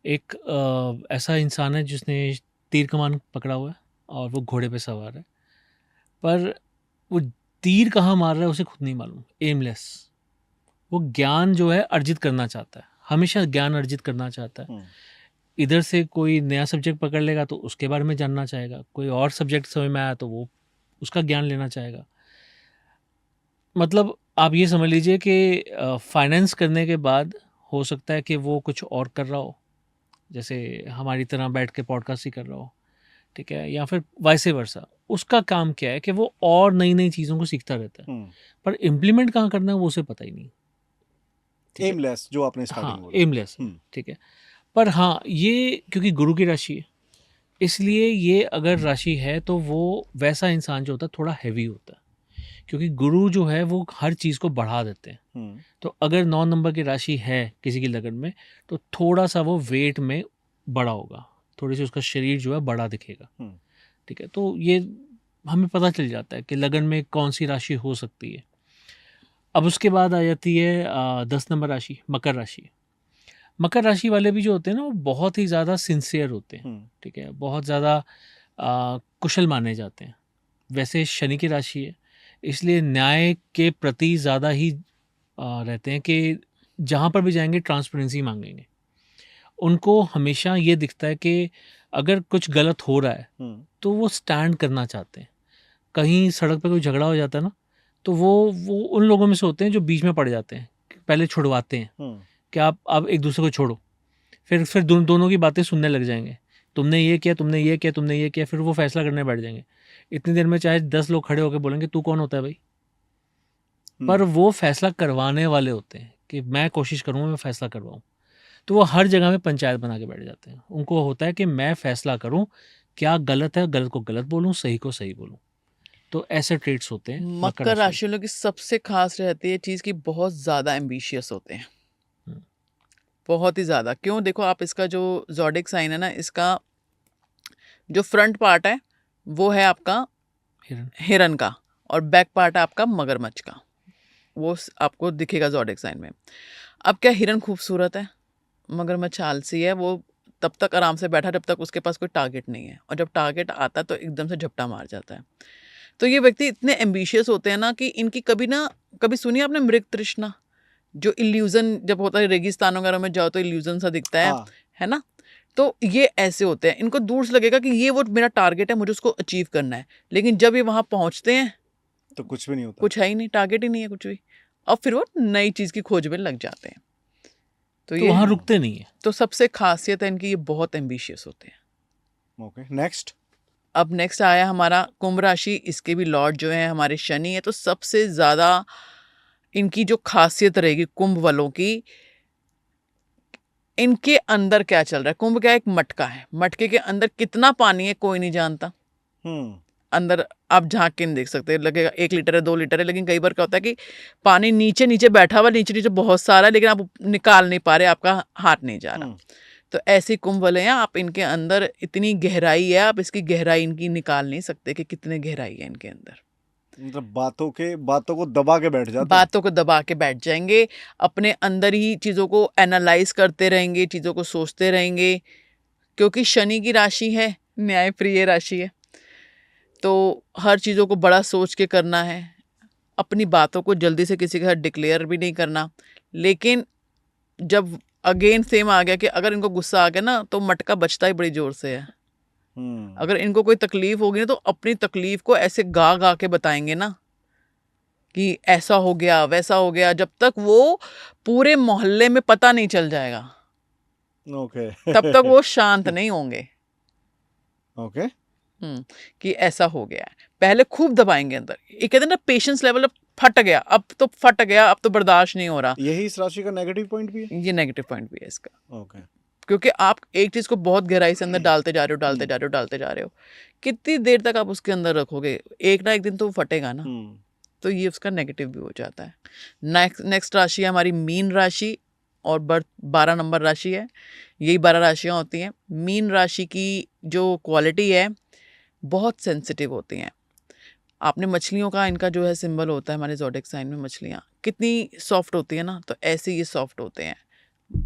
एक ऐसा इंसान है जिसने तीर कमान पकड़ा हुआ है और वो घोड़े पे सवार है, पर वो तीर कहाँ मार रहा है उसे खुद नहीं मालूम, एमलेस। वो ज्ञान जो है अर्जित करना चाहता है, हमेशा ज्ञान अर्जित करना चाहता है। इधर से कोई नया सब्जेक्ट पकड़ लेगा तो उसके बारे में जानना चाहेगा, कोई और सब्जेक्ट समझ में आया तो वो उसका ज्ञान लेना चाहेगा। मतलब आप ये समझ लीजिए कि फाइनेंस करने के बाद हो सकता है कि वो कुछ और कर रहा हो, जैसे हमारी तरह बैठ के पॉडकास्ट ही कर रहा हो, ठीक है, या फिर वाइस वर्सा। उसका काम क्या है कि वो और नई नई चीज़ों को सीखता रहता है, पर इम्प्लीमेंट कहाँ करना है वो उसे पता ही नहीं। एमलेस जो आपने स्टार्टिंग हाँ, बोला। एमलेस, ठीक है। पर हाँ, ये क्योंकि गुरु की राशि है, इसलिए ये अगर राशि है तो वो वैसा इंसान जो होता है थोड़ा हैवी होता है, क्योंकि गुरु जो है वो हर चीज़ को बढ़ा देते हैं। तो अगर 9 नंबर की राशि है किसी की लगन में तो थोड़ा सा वो वेट में बड़ा होगा, थोड़ी सी उसका शरीर जो है बड़ा दिखेगा, ठीक है। तो ये हमें पता चल जाता है कि लगन में कौन सी राशि हो सकती है। अब उसके बाद आ जाती है 10 नंबर राशि, मकर राशि। मकर राशि वाले भी जो होते हैं ना वो बहुत ही ज़्यादा सिंसियर होते हैं, ठीक है, बहुत ज़्यादा कुशल माने जाते हैं। वैसे शनि की राशि है, इसलिए न्याय के प्रति ज़्यादा ही रहते हैं कि जहाँ पर भी जाएंगे ट्रांसपेरेंसी मांगेंगे। उनको हमेशा ये दिखता है कि अगर कुछ गलत हो रहा है तो वो स्टैंड करना चाहते हैं। कहीं सड़क पे कोई झगड़ा हो जाता है ना, तो वो उन लोगों में से होते हैं जो बीच में पड़ जाते हैं, पहले छुड़वाते हैं कि आप एक दूसरे को छोड़ो, फिर दोनों की बातें सुनने लग जाएंगे, तुमने ये किया, तुमने ये किया, तुमने ये किया, फिर वो फैसला करने बैठ जाएंगे। इतनी देर में चाहे 10 लोग खड़े होकर बोलेंगे तू कौन होता है भाई, पर वो फैसला करवाने वाले होते हैं कि मैं कोशिश करूँगा मैं फैसला करवाऊँ। तो वो हर जगह में पंचायत बना के बैठ जाते हैं। उनको होता है कि मैं फैसला करूँ, क्या गलत है, गलत को गलत बोलूँ, सही को सही बोलूँ। तो ऐसे ट्रेट्स होते हैं मकर राशि वालों की सबसे खास रहती है चीज़ की बहुत ज़्यादा एम्बिशियस होते हैं, बहुत ही ज़्यादा। क्यों, देखो आप इसका जो ज़ोडिक साइन है ना, इसका जो फ्रंट पार्ट है वो है आपका हिरन का और बैक पार्ट है आपका मगरमच्छ का, वो आपको दिखेगा ज़ोडिक साइन में। अब क्या, हिरन खूबसूरत है, मगरमच्छ आलसी है, वो तब तक आराम से बैठा जब तक उसके पास कोई टारगेट नहीं है, और जब टारगेट आता है तो एकदम से झपटा मार जाता है। तो ये व्यक्ति इतने एम्बिशियस होते हैं ना कि इनकी कभी सुनिए आपने मृग तृष्णा, जो इल्यूजन जब होता है रेगिस्तान वगैरह में जाओ तो इल्यूजन सा दिखता है ना, तो ये ऐसे होते हैं। इनको दूर से लगेगा कि ये वो मेरा टारगेट है, मुझे उसको अचीव करना है, लेकिन जब ये वहां पहुंचते हैं तो कुछ भी नहीं होता, कुछ है ही नहीं, टारगेट ही नहीं है कुछ भी, और फिर वो नई चीज की खोज में लग जाते हैं। तो ये वहां रुकते नहीं है। तो सबसे खासियत है इनकी, ये बहुत एम्बिशियस होते हैं। Okay, next. अब नेक्स्ट आया हमारा कुंभ राशि। इसके भी लॉर्ड जो है हमारे शनि है। तो सबसे ज्यादा इनकी जो खासियत रहेगी कुंभ वालों की, इनके अंदर क्या चल रहा है। कुंभ क्या, एक मटका है, मटके के अंदर कितना पानी है कोई नहीं जानता। अंदर आप झांक के नहीं देख सकते, लगेगा 1 लीटर है 2 लीटर है, लेकिन कई बार क्या होता है कि पानी नीचे नीचे बैठा हुआ, नीचे नीचे बहुत सारा है, लेकिन आप निकाल नहीं पा रहे, आपका हाथ नहीं जा रहा। तो ऐसे कुंभ वाले हैं आप, इनके अंदर इतनी गहराई है, आप इसकी गहराई इनकी निकाल नहीं सकते कि कितने गहराई है इनके अंदर। मतलब बातों को दबा के बैठ जाते, बातों को दबा के बैठ जाएंगे, अपने अंदर ही चीज़ों को एनालाइज करते रहेंगे, चीज़ों को सोचते रहेंगे, क्योंकि शनि की राशि है, न्यायप्रिय राशि है, तो हर चीज़ों को बड़ा सोच के करना है, अपनी बातों को जल्दी से किसी के साथ डिक्लेयर भी नहीं करना। लेकिन जब अगेन सेम आ गया कि अगर इनको गुस्सा आ गया ना तो मटका बचता ही बड़ी जोर से है, अगर इनको कोई तकलीफ होगी ना तो अपनी तकलीफ को ऐसे गा गा के बताएंगे ना कि ऐसा हो गया वैसा हो गया, जब तक वो पूरे मोहल्ले में पता नहीं चल जाएगा ओके तब तक वो शांत नहीं होंगे। ओके कि ऐसा हो गया है, पहले खूब दबाएंगे अंदर। ये कहते हैं ना पेशेंस लेवल, अब फट गया, अब तो फट गया, अब तो बर्दाश्त नहीं हो रहा। यही इस राशि का नेगेटिव पॉइंट भी है। ये नेगेटिव पॉइंट भी है इसका, ओके क्योंकि आप एक चीज को बहुत गहराई से अंदर डालते जा रहे हो, डालते जा रहे हो, डालते जा रहे हो, कितनी देर तक आप उसके अंदर रखोगे, एक ना एक दिन तो वो फटेगा ना। तो ये उसका नेगेटिव भी हो जाता है। नेक्स्ट राशि है हमारी मीन राशि, और बर्थ 12 नंबर राशि है। यही 12 राशियाँ होती हैं। मीन राशि की जो क्वालिटी है, बहुत सेंसिटिव होती हैं। आपने मछलियों का, इनका जो है सिंबल होता है हमारे ज़ोडिएक साइन में, मछलियाँ कितनी सॉफ्ट होती है ना, तो ऐसे ये सॉफ्ट होते हैं।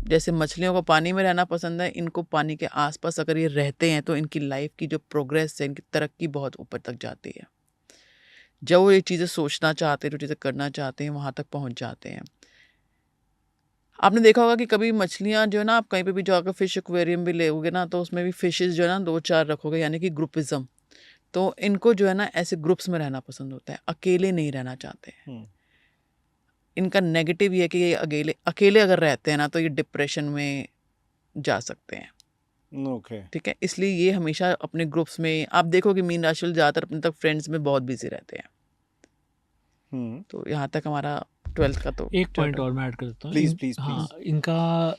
जैसे मछलियों को पानी में रहना पसंद है, इनको पानी के आसपास अगर ये रहते हैं तो इनकी लाइफ की जो प्रोग्रेस है, इनकी तरक्की बहुत ऊपर तक जाती है। जब वो ये चीज़ें सोचना चाहते हैं, जो चीज़ें करना चाहते हैं, वहाँ तक पहुँच जाते हैं। आपने देखा होगा कि कभी मछलियाँ जो है ना, आप कहीं पे भी जाकर फिश एक्वेरियम भी लेोगे ना, तो उसमें भी फिशेस जो है ना 2-4 रखोगे, यानी कि ग्रुपिज्म। तो इनको जो है ना ऐसे ग्रुप्स में रहना पसंद होता है, अकेले नहीं रहना चाहते हैं। इनका नेगेटिव ये है कि ये अकेले अगर रहते हैं ना तो ये डिप्रेशन में जा सकते हैं। ओके ठीक है, इसलिए ये हमेशा अपने ग्रुप्स में, आप देखोगे मीन राशि वाले ज़्यादातर अपने तक फ्रेंड्स में बहुत बिजी रहते हैं। तो यहाँ तक हमारा 12th का तो एक पॉइंट और मैं ऐड कर देता हूँ। प्लीज प्लीज हाँ, प्लीज।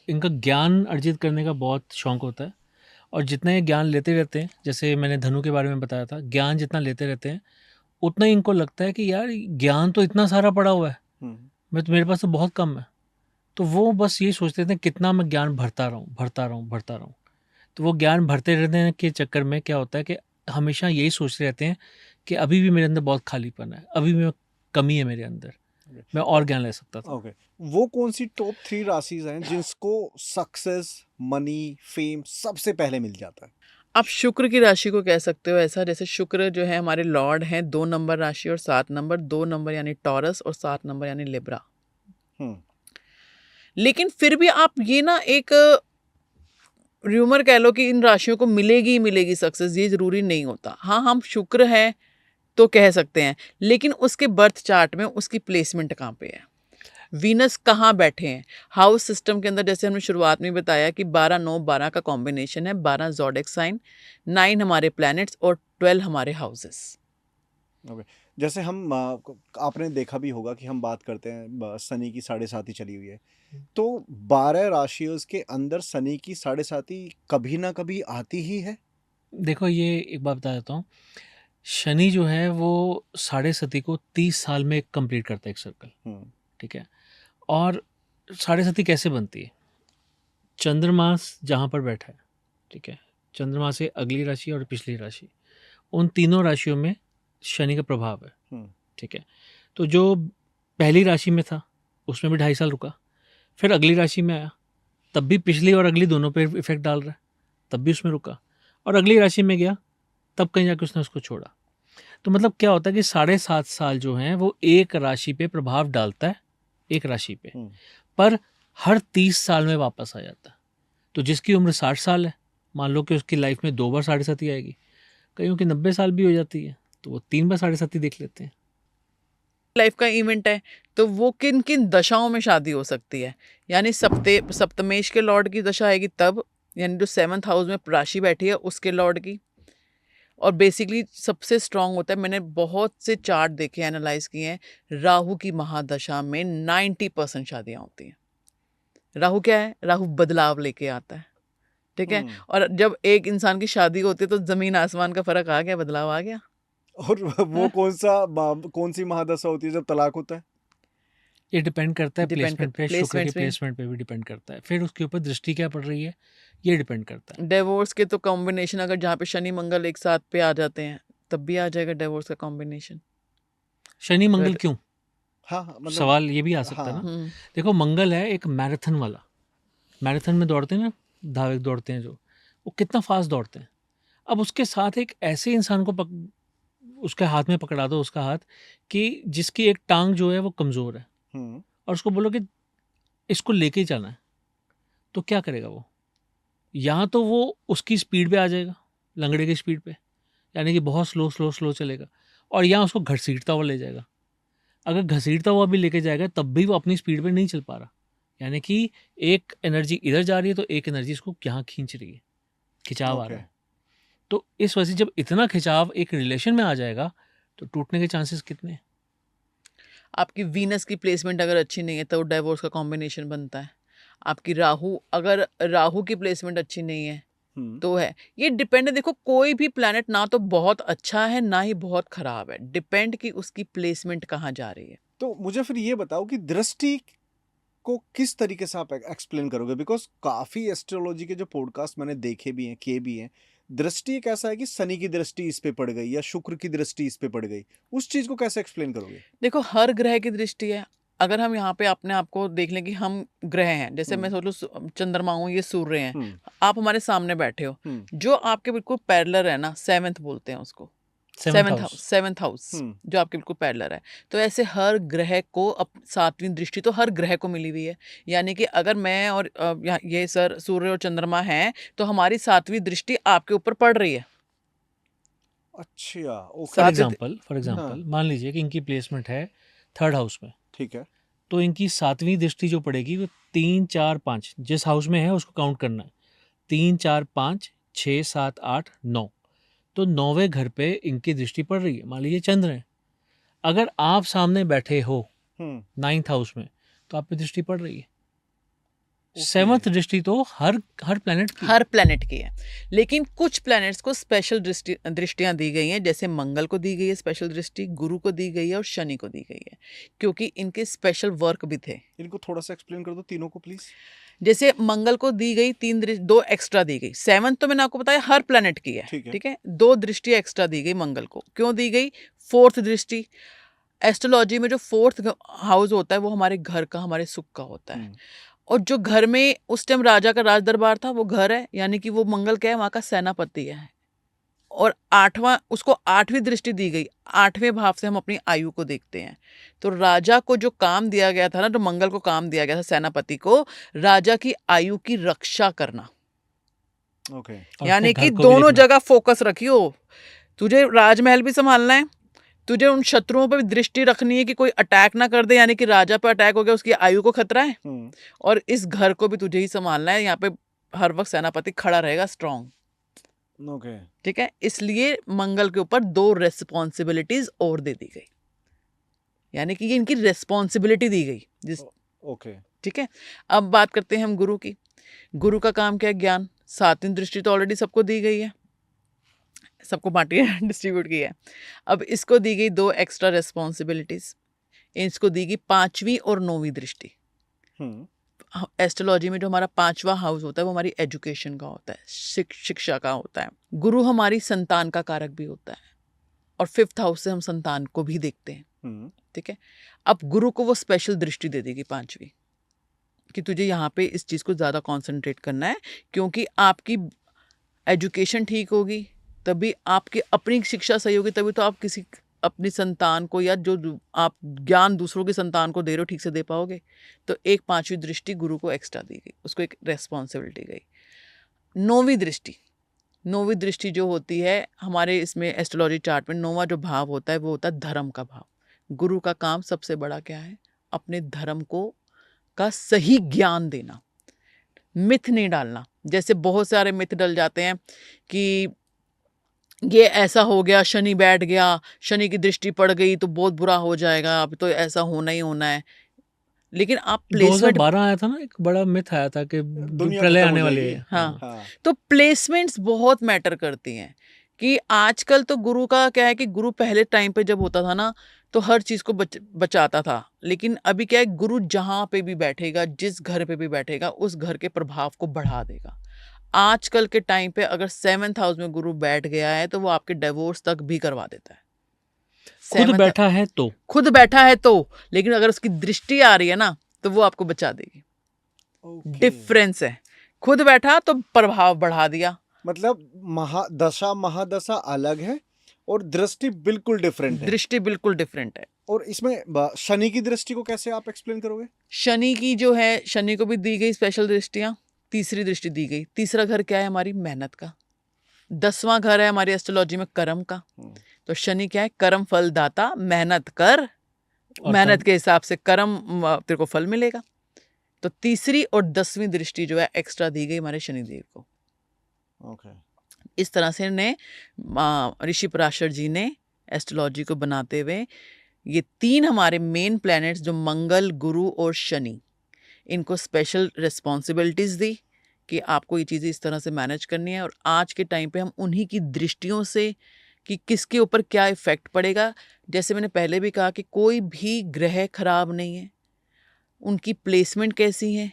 इनका ज्ञान अर्जित करने का बहुत शौक होता है, और जितना ये ज्ञान लेते रहते हैं, जैसे मैंने धनु के बारे में बताया था, ज्ञान जितना लेते रहते हैं उतना ही इनको लगता है कि यार ज्ञान तो इतना सारा पड़ा हुआ है, मेरे पास तो बहुत कम है। तो वो बस ये सोचते थे कितना मैं ज्ञान भरता रहूँ। तो वो ज्ञान भरते रहने के चक्कर में क्या होता है कि हमेशा यही सोचते रहते हैं कि अभी भी मेरे अंदर बहुत खालीपन है, अभी भी कमी है मेरे अंदर, मैं और ज्ञान ले सकता था। ओके वो कौन सी टॉप 3 राशिज हैं जिसको सक्सेस, मनी, फेम सबसे पहले मिल जाता है? आप शुक्र की राशि को कह सकते हो ऐसा, जैसे शुक्र जो है हमारे लॉर्ड हैं 2 नंबर राशि और 7 नंबर, 2 नंबर यानी टॉरस और 7 नंबर यानी लिब्रा। लेकिन फिर भी आप ये ना एक र्यूमर कह लो कि इन राशियों को मिलेगी ही मिलेगी सक्सेस, ये जरूरी नहीं होता। हाँ, हम शुक्र हैं तो कह सकते हैं, लेकिन उसके बर्थ चार्ट में उसकी प्लेसमेंट कहाँ पे है, वीनस कहाँ बैठे हैं, हाउस सिस्टम के अंदर। जैसे हमने शुरुआत में बताया कि 12-9-12 का कॉम्बिनेशन है, 12 ज़ोडिएक साइन, 9 हमारे प्लैनेट्स और 12 हमारे हाउसेस। ओके जैसे हम आपने देखा भी होगा कि हम बात करते हैं शनि की 7.5 चली हुई है, तो 12 राशियों के अंदर शनि की 7.5 कभी ना कभी आती ही है। देखो, ये एक बात बता देता हूँ, शनि जो है वो 7.5 को 30 साल में कंप्लीट करता है एक सर्कल। ठीक है, और 7.5 कैसे बनती है? चंद्रमा जहाँ पर बैठा है, ठीक है, चंद्रमा से अगली राशि और पिछली राशि, उन तीनों राशियों में शनि का प्रभाव है। ठीक है, तो जो पहली राशि में था उसमें भी 2.5 साल रुका, फिर अगली राशि में आया, तब भी पिछली और अगली दोनों पे इफेक्ट डाल रहा है, तब भी उसमें रुका, और अगली राशि में गया, तब कहीं जाके उसने उसको छोड़ा। तो मतलब क्या होता है कि 7.5 साल जो हैं वो एक राशि पे प्रभाव डालता है, एक राशि पे, पर हर 30 साल में वापस आ जाता है। तो जिसकी उम्र 60 साल है, मान लो कि उसकी लाइफ में 2 बार 7.5 आएगी, कईयों की 90 साल भी हो जाती है, तो वो 3 बार 7.5 देख लेते हैं। लाइफ का इवेंट है, तो वो किन किन दशाओं में शादी हो सकती है, यानी सप्तमेश के लॉर्ड की दशा आएगी तब, यानी जो 7th हाउस में राशि बैठी है उसके लॉर्ड की। और बेसिकली सबसे स्ट्रांग होता है, मैंने बहुत से चार्ट देखे, एनालाइज किए हैं, राहु की महादशा में 90% शादियां होती हैं। राहु क्या है? राहु बदलाव लेके आता है। ठीक है, और जब एक इंसान की शादी होती है तो जमीन आसमान का फर्क आ गया, बदलाव आ गया। और वो कौन सी महादशा होती है जब तलाक होता है? ये डिपेंड करता है Depend प्लेसमेंट पे, शुक्र के placements पे। प्लेसमेंट पे भी डिपेंड करता है, फिर उसके ऊपर दृष्टि क्या पड़ रही है ये डिपेंड करता है। डिवोर्स के तो कॉम्बिनेशन, अगर जहाँ पे शनि मंगल एक साथ पे आ जाते हैं तब भी आ जाएगा डिवोर्स का कॉम्बिनेशन। शनि मंगल क्यों, हाँ मतलब सवाल ये भी आ सकता है ना। देखो, मंगल है एक मैराथन वाला, मैराथन में दौड़ते हैं ना, धावक दौड़ते हैं जो, वो कितना फास्ट दौड़ते हैं। अब उसके साथ एक ऐसे इंसान को उसके हाथ में पकड़ा दो उसका हाथ, कि जिसकी एक टांग जो है वो कमज़ोर है, और उसको बोलो कि इसको लेके ही जाना है, तो क्या करेगा वो? यहाँ तो वो उसकी स्पीड पे आ जाएगा, लंगड़े की स्पीड पे, यानी कि बहुत स्लो स्लो स्लो चलेगा, और यहाँ उसको घसीटता हुआ ले जाएगा। अगर घसीटता हुआ भी लेके जाएगा तब भी वो अपनी स्पीड पे नहीं चल पा रहा, यानी कि एक एनर्जी इधर जा रही है तो एक एनर्जी इसको यहाँ खींच रही है, खिंचाव आ ओके रहा है। तो इस वजह से जब इतना खिंचाव एक रिलेशन में आ जाएगा तो टूटने के चांसेस कितने हैं? आपकी वीनस की प्लेसमेंट अगर अच्छी नहीं है तो डाइवोर्स का कॉम्बिनेशन बनता है। आपकी राहु, अगर राहु की प्लेसमेंट अच्छी नहीं है तो है। ये डिपेंड है, देखो कोई भी प्लैनेट ना तो बहुत अच्छा है ना ही बहुत खराब है, डिपेंड कि उसकी प्लेसमेंट कहाँ जा रही है। तो मुझे फिर ये बताओ कि दृष्टि को किस तरीके से आप एक्सप्लेन करोगे, बिकॉज काफी एस्ट्रोलॉजी के जो पॉडकास्ट मैंने देखे भी हैं, किए भी हैं, दृष्टि एक ऐसा है कि शनि की दृष्टि इस पे पड़ गई या शुक्र की दृष्टि इस पे पड़ गई, उस चीज को कैसे एक्सप्लेन करोगे? देखो हर ग्रह की दृष्टि है। अगर हम यहाँ पे अपने आप को देख लें कि हम ग्रह हैं, जैसे मैं सोच लूँ चंद्रमा हूँ, ये सूर्य हैं, आप हमारे सामने बैठे हो, जो आपके बिल्कुल पैरेलल है ना, सेवेंथ बोलते हैं उसको, सेवेंथ हाउस जो आपके बिल्कुल पैरेलल है। तो ऐसे हर ग्रह को सातवीं दृष्टि तो हर ग्रह को मिली हुई है, यानी कि अगर मैं और ये सर सूर्य और चंद्रमा हैं तो हमारी सातवीं दृष्टि आपके ऊपर पड़ रही है। अच्छा ओके। फॉर सातवीं एग्जाम्पल मान लीजिए कि इनकी प्लेसमेंट है थर्ड हाउस में, ठीक है। तो इनकी सातवीं दृष्टि जो पड़ेगी वो 3 4 5 जिस हाउस में है उसको काउंट करना है, 3 4 5 6 7 8 9, तो 9वें घर पे इनकी दृष्टि पड़ रही है। मान लीजिए चंद्र है, अगर आप सामने बैठे हो 9th हाउस में तो आप पे दृष्टि पड़ रही है। सेवंथ दृष्टि तो हर प्लेनेट की है, लेकिन कुछ प्लैनेट्स को स्पेशल दृष्टियां दी गई हैं, जैसे मंगल को दी गई है स्पेशल दृष्टि, गुरु को दी गई है और शनि को दी गई है, क्योंकि इनके स्पेशल वर्क भी थे। इनको थोड़ा सा एक्सप्लेन कर दो तीनों को प्लीज। जैसे मंगल को दी गई 3 दृष्टि, 2 एक्स्ट्रा दी गई। सेवंथ तो मैंने आपको बताया हर प्लैनेट की है, ठीक है। 2 दृष्टि एक्स्ट्रा दी गई मंगल को, क्यों दी गई? 4th दृष्टि, एस्ट्रोलॉजी में जो 4th हाउस होता है वो हमारे घर का, हमारे सुख का होता है, और जो घर में उस टाइम राजा का राज दरबार था वो घर है, यानी कि वो मंगल क्या है, वहाँ का सेनापति है। और 8वां, उसको 8वीं दृष्टि दी गई, 8वें भाव से हम अपनी आयु को देखते हैं। तो राजा को जो काम दिया गया था ना, तो मंगल को काम दिया गया था, सेनापति को, राजा की आयु की रक्षा करना। ओके। यानी कि दोनों जगह फोकस रखियो, तुझे राजमहल भी संभालना है, तुझे उन शत्रुओं पर भी दृष्टि रखनी है कि कोई अटैक ना कर दे, यानी कि राजा पर अटैक हो गया उसकी आयु को खतरा है, और इस घर को भी तुझे ही संभालना है, यहाँ पे हर वक्त सेनापति खड़ा रहेगा स्ट्रॉन्ग। ओके ठीक है, इसलिए मंगल के ऊपर 2 रेस्पॉन्सिबिलिटीज और दे दी गई, यानी कि ये इनकी रेस्पॉन्सिबिलिटी दी गई जिस। ओके ठीक है, अब बात करते हैं हम गुरु की। गुरु का काम क्या है? ज्ञान। 7वीं दृष्टि तो ऑलरेडी सबको दी गई है, सबको बांटी है, डिस्ट्रीब्यूट की है। अब इसको दी गई 2 एक्स्ट्रा रेस्पॉन्सिबिलिटीज, इसको दी गई 5वीं और 9वीं दृष्टि। एस्ट्रोलॉजी में जो हमारा 5वां हाउस होता है वो हमारी एजुकेशन का होता है, शिक्षा का होता है। गुरु हमारी संतान का कारक भी होता है, और 5th हाउस से हम संतान को भी देखते हैं। ठीक है, अब गुरु को वो स्पेशल दृष्टि दे देगी 5वीं, कि तुझे यहाँ पे इस चीज़ को ज़्यादा कॉन्सेंट्रेट करना है, क्योंकि आपकी एजुकेशन ठीक होगी तभी, आपकी अपनी शिक्षा सही होगी तभी तो आप किसी अपनी संतान को, या जो आप ज्ञान दूसरों की संतान को दे रहे हो, ठीक से दे पाओगे। तो एक 5वीं दृष्टि गुरु को एक्स्ट्रा दी गई, उसको एक रेस्पॉन्सिबिलिटी गई। 9वीं दृष्टि, 9वीं दृष्टि जो होती है हमारे इसमें एस्ट्रोलॉजी चार्ट में, 9वां जो भाव होता है वो होता है धर्म का भाव। गुरु का काम सबसे बड़ा क्या है? अपने धर्म को का सही ज्ञान देना, मिथ नहीं डालना। जैसे बहुत सारे मिथ डल जाते हैं कि ये ऐसा हो गया, शनि बैठ गया, शनि की दृष्टि पड़ गई तो बहुत बुरा हो जाएगा, अब तो ऐसा होना ही होना है। लेकिन आप प्लेसमेंट, 2012 आया था ना, एक बड़ा मिथ आया था कि प्रलय आने वाली है। हाँ, तो प्लेसमेंट्स बहुत मैटर करती हैं। कि आजकल तो गुरु का क्या है कि गुरु पहले टाइम पे जब होता था ना तो हर चीज़ को बचाता था, लेकिन अभी क्या है, गुरु जहाँ पे भी बैठेगा, जिस घर पे भी बैठेगा, उस घर के प्रभाव को बढ़ा देगा। आजकल के टाइम पे अगर 7th हाउस में गुरु बैठ गया है तो वो आपके डिवोर्स तक भी करवा देता है। खुद बैठा है तो, लेकिन अगर उसकी दृष्टि आ रही है ना तो वो आपको बचा देगी। डिफरेंस है, खुद बैठा तो प्रभाव बढ़ा दिया। मतलब महादशा अलग है और दृष्टि बिल्कुल डिफरेंट है। दृष्टि बिल्कुल डिफरेंट है। और इसमें शनि की दृष्टि को कैसे आप एक्सप्लेन करोगे? शनि की जो है, शनि को भी दी गई स्पेशल दृष्टियां, तीसरी दृष्टि दी गई। तीसरा घर क्या है? हमारी मेहनत का। 10वां घर है हमारी एस्ट्रोलॉजी में कर्म का, हम्म, तो शनि क्या है, कर्म फल दाता, मेहनत कर, और मेहनत कर्म के हिसाब से कर्म तेरे को फल मिलेगा। तो तीसरी और 10वीं दृष्टि जो है एक्स्ट्रा दी गई हमारे शनिदेव को। ओके। इस तरह से ने ऋषि पराशर जी ने एस्ट्रोलॉजी को बनाते हुए ये 3 हमारे मेन प्लैनेट्स जो मंगल, गुरु और शनि, इनको स्पेशल रिस्पॉन्सिबिलिटीज दी कि आपको ये चीज़ें इस तरह से मैनेज करनी है। और आज के टाइम पे हम उन्हीं की दृष्टियों से कि किसके ऊपर क्या इफेक्ट पड़ेगा, जैसे मैंने पहले भी कहा कि कोई भी ग्रह खराब नहीं है, उनकी प्लेसमेंट कैसी है,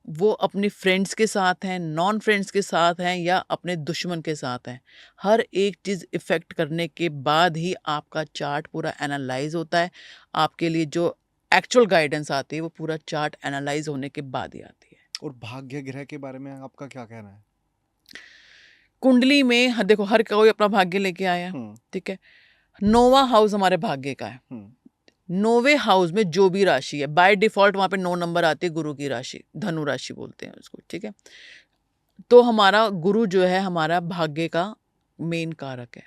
वो अपने फ्रेंड्स के साथ हैं, नॉन फ्रेंड्स के साथ हैं या अपने दुश्मन के साथ हैं, हर एक चीज़ इफ़ेक्ट करने के बाद ही आपका चार्ट पूरा एनालाइज होता है। आपके लिए जो एक्चुअल गाइडेंस आती है वो पूरा चार्ट एनालाइज होने के बाद ही आती है। और भाग्य ग्रह के बारे में आपका क्या कहना है? कुंडली में देखो हर कोई अपना भाग्य लेके आया, ठीक है। 9वां हाउस हमारे भाग्य का है। 9वें हाउस में जो भी राशि है, बाय डिफॉल्ट वहाँ पे 9 नंबर आती है, गुरु की राशि, धनु राशि बोलते हैं उसको, ठीक है। तो हमारा गुरु जो है हमारा भाग्य का मेन कारक है।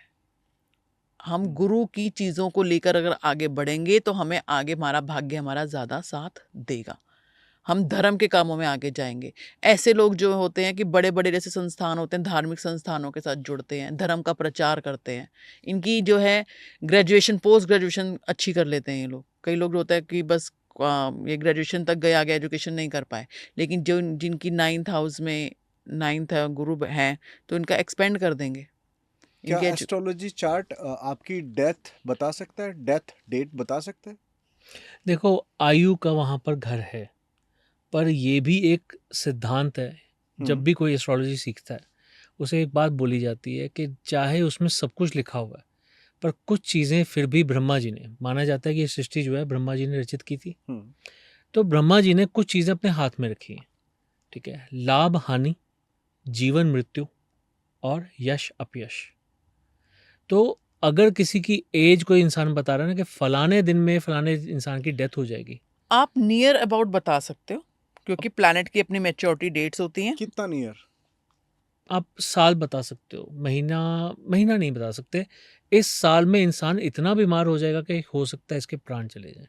हम गुरु की चीज़ों को लेकर अगर आगे बढ़ेंगे तो हमें आगे हमारा भाग्य हमारा ज़्यादा साथ देगा, हम धर्म के कामों में आगे जाएंगे। ऐसे लोग जो होते हैं कि बड़े बड़े जैसे संस्थान होते हैं, धार्मिक संस्थानों के साथ जुड़ते हैं, धर्म का प्रचार करते हैं, इनकी जो है ग्रेजुएशन पोस्ट ग्रेजुएशन अच्छी कर लेते हैं ये लोग। कई लोग होता है कि बस ये ग्रेजुएशन तक गए, आगे एजुकेशन नहीं कर पाए, लेकिन जो जिनकी 9th हाउस में 9th गुरु हैं तो इनका एक्सपेंड कर देंगे। क्या एस्ट्रोलॉजी चार्ट आपकी डेथ बता सकता है, डेथ डेट बता सकता है? देखो आयु का वहाँ पर घर है, पर ये भी एक सिद्धांत है। जब भी कोई एस्ट्रोलॉजी सीखता है उसे एक बात बोली जाती है कि चाहे उसमें सब कुछ लिखा हुआ है, पर कुछ चीज़ें फिर भी ब्रह्मा जी ने, माना जाता है कि ये सृष्टि जो है ब्रह्मा जी ने रचित की थी, तो ब्रह्मा जी ने कुछ चीज़ें अपने हाथ में रखी हैं, ठीक है। लाभ हानि, जीवन मृत्यु और यश अपयश। तो अगर किसी की एज कोई इंसान बता रहा है ना कि फलाने दिन में फलाने इंसान की डेथ हो जाएगी, आप नियर अबाउट बता सकते हो, क्योंकि प्लैनेट की अपनी मैच्योरिटी डेट्स होती हैं। कितना नियर? आप साल बता सकते हो, महीना नहीं बता सकते। इस साल में इंसान इतना बीमार हो जाएगा कि हो सकता है इसके प्राण चले जाएं,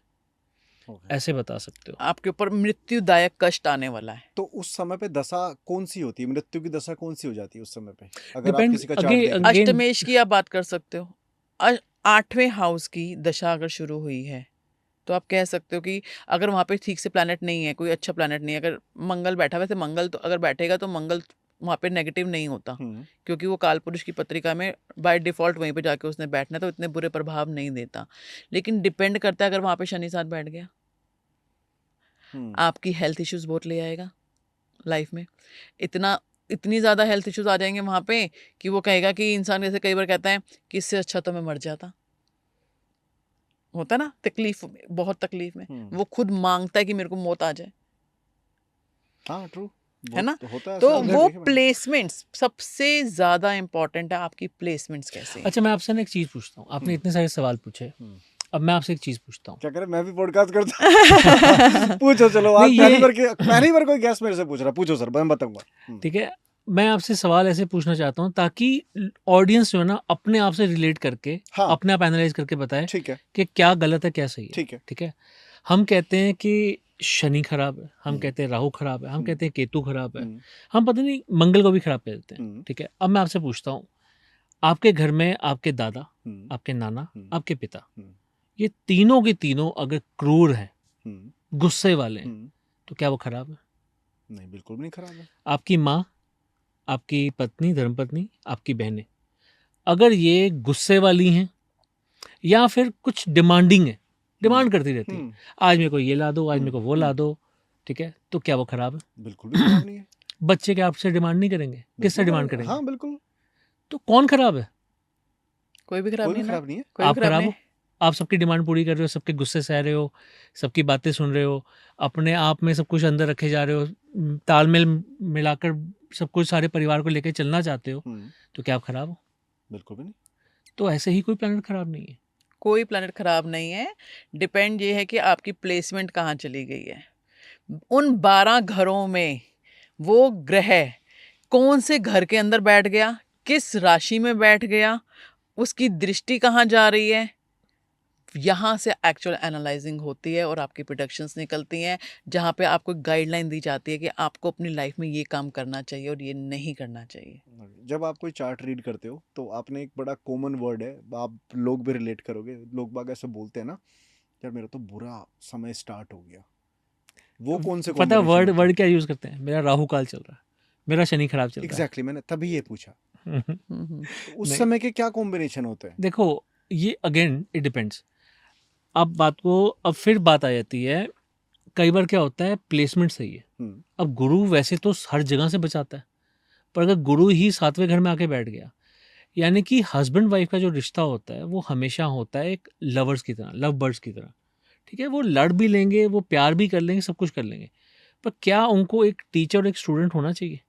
ऐसे बता सकते हो। आपके ऊपर मृत्युदायक कष्ट आने वाला है। तो उस समय पे दशा कौन सी होती है, मृत्यु की दशा कौन सी हो जाती है उस समय पे, अगर आप किसी का चार्ट देखें? अष्टमेश की आप बात कर सकते हो। 8वें हाउस की दशा अगर शुरू हुई है तो आप कह सकते हो कि अगर वहाँ पे ठीक से प्लैनेट नहीं है, कोई अच्छा प्लैनेट नहीं है, अगर मंगल बैठा, वैसे मंगल तो अगर बैठेगा तो मंगल वहाँ पे नेगेटिव नहीं होता, क्योंकि वो कालपुरुष की पत्रिका में बाय डिफॉल्ट वहीं पे जाके उसने बैठना, तो इतने बुरे प्रभाव नहीं देता। लेकिन डिपेंड करता है, अगर वहाँ पे शनि साथ बैठ गया आपकी हेल्थ इश्यूज बहुत ले आएगा लाइफ में। इतनी ज़्यादा हेल्थ इश्यूज आ जाएंगे वहाँ पे कि वो कहेगा कि इंसान जैसे कई बार कहता है कि इससे अच्छा तो मैं मर जाता, होता ना तकलीफ, बहुत तकलीफ में वो खुद मांगता है कि मेरे को मौत आ जाए। हाँ ट्रू है ना? होता है तो ऐसा, वो देखे मैंने। प्लेसमेंट्स सबसे ज्यादा इंपॉर्टेंट है, आपकी प्लेसमेंट्स कैसे हैं। अच्छा मैं आपसे ना एक चीज़ पूछता हूँ, आपने इतने सारे सवाल पूछे, अब मैं आपसे एक चीज़ पूछता हूँ। क्या करें, मैं भी पॉडकास्ट करता हूँ। पूछो, चलो आज पहली बार कोई गेस्ट मेरे से पूछ रहा, पूछो सर, मैं बताऊंगा। ठीक है, मैं आपसे सवाल ऐसे पूछना चाहता हूँ ताकि ऑडियंस जो है ना अपने आप से रिलेट करके, हाँ, अपने आप एनालाइज करके बताए ठीक है, कि क्या गलत है क्या सही है। ठीक है। ठीक है, हम कहते हैं कि शनि खराब है, हम कहते हैं राहु खराब है, हम कहते हैं केतु खराब है, हम पता नहीं मंगल को भी खराब कह देते हैं। ठीक है, अब मैं आपसे पूछता हूँ, आपके घर में आपके दादा, आपके नाना, आपके पिता, ये तीनों के तीनों अगर क्रूर हैं, गुस्से वाले हैं, तो क्या वो खराब है? नहीं, बिल्कुल भी नहीं खराब है। आपकी माँ, आपकी पत्नी, धर्मपत्नी, आपकी बहनें, अगर ये गुस्से वाली हैं या फिर कुछ डिमांडिंग है, डिमांड करती रहती है, आज मेरे को ये ला दो, आज मेरे को वो ला दो, ठीक है, तो क्या वो खराब है? बिल्कुल भी खराब नहीं है। बच्चे क्या आपसे डिमांड नहीं करेंगे? किससे डिमांड करेंगे? हाँ बिल्कुल। तो कौन खराब है? कोई भी खराब नहीं है। आप खराब हो, आप सबकी डिमांड पूरी कर रहे हो, सबके गुस्से सह रहे हो, सबकी बातें सुन रहे हो, अपने आप में सब कुछ अंदर रखे जा रहे हो, तालमेल मिलाकर सब कुछ सारे परिवार को लेकर चलना चाहते हो, तो क्या आप खराब हो? बिल्कुल भी नहीं। तो ऐसे ही कोई प्लैनेट खराब नहीं है। कोई प्लैनेट खराब नहीं है, डिपेंड ये है कि आपकी प्लेसमेंट कहाँ चली गई है। उन 12 घरों में वो ग्रह कौन से घर के अंदर बैठ गया, किस राशि में बैठ गया, उसकी दृष्टि कहाँ जा रही है, यहाँ से एक्चुअल एनालाइजिंग होती है और आपकी प्रोडक्शंस निकलती हैं, जहाँ पे आपको गाइडलाइन दी जाती है कि आपको अपनी लाइफ में ये काम करना चाहिए और ये नहीं करना चाहिए। जब आप कोई चार्ट रीड करते हो तो आपने एक बड़ा कॉमन वर्ड है, आप लोग भी रिलेट करोगे, लोग बाग ऐसे बोलते हैं ना, यार मेरा तो बुरा समय स्टार्ट हो गया। वो कौन से पता कॉम्बिनेशन वर्ड होते हैं? वर्ड क्या यूज करते हैं, मेरा राहु काल चल रहा है, मेरा शनि खराब चल रहा एग्जैक्टली, मैंने तभी ये पूछा। है। तो उस नहीं। समय के क्या कॉम्बिनेशन होते हैं? देखो ये अगेन इट डिपेंड्स। अब फिर बात आ जाती है, कई बार क्या होता है प्लेसमेंट सही है। हम्म, अब गुरु वैसे तो हर जगह से बचाता है, पर अगर गुरु ही 7वें घर में आके बैठ गया, यानी कि हस्बैंड वाइफ का जो रिश्ता होता है वो हमेशा होता है एक लवर्स की तरह, लव बर्ड्स की तरह। ठीक है, वो लड़ भी लेंगे, वो प्यार भी कर लेंगे, सब कुछ कर लेंगे, पर क्या उनको एक टीचर और एक स्टूडेंट होना चाहिए?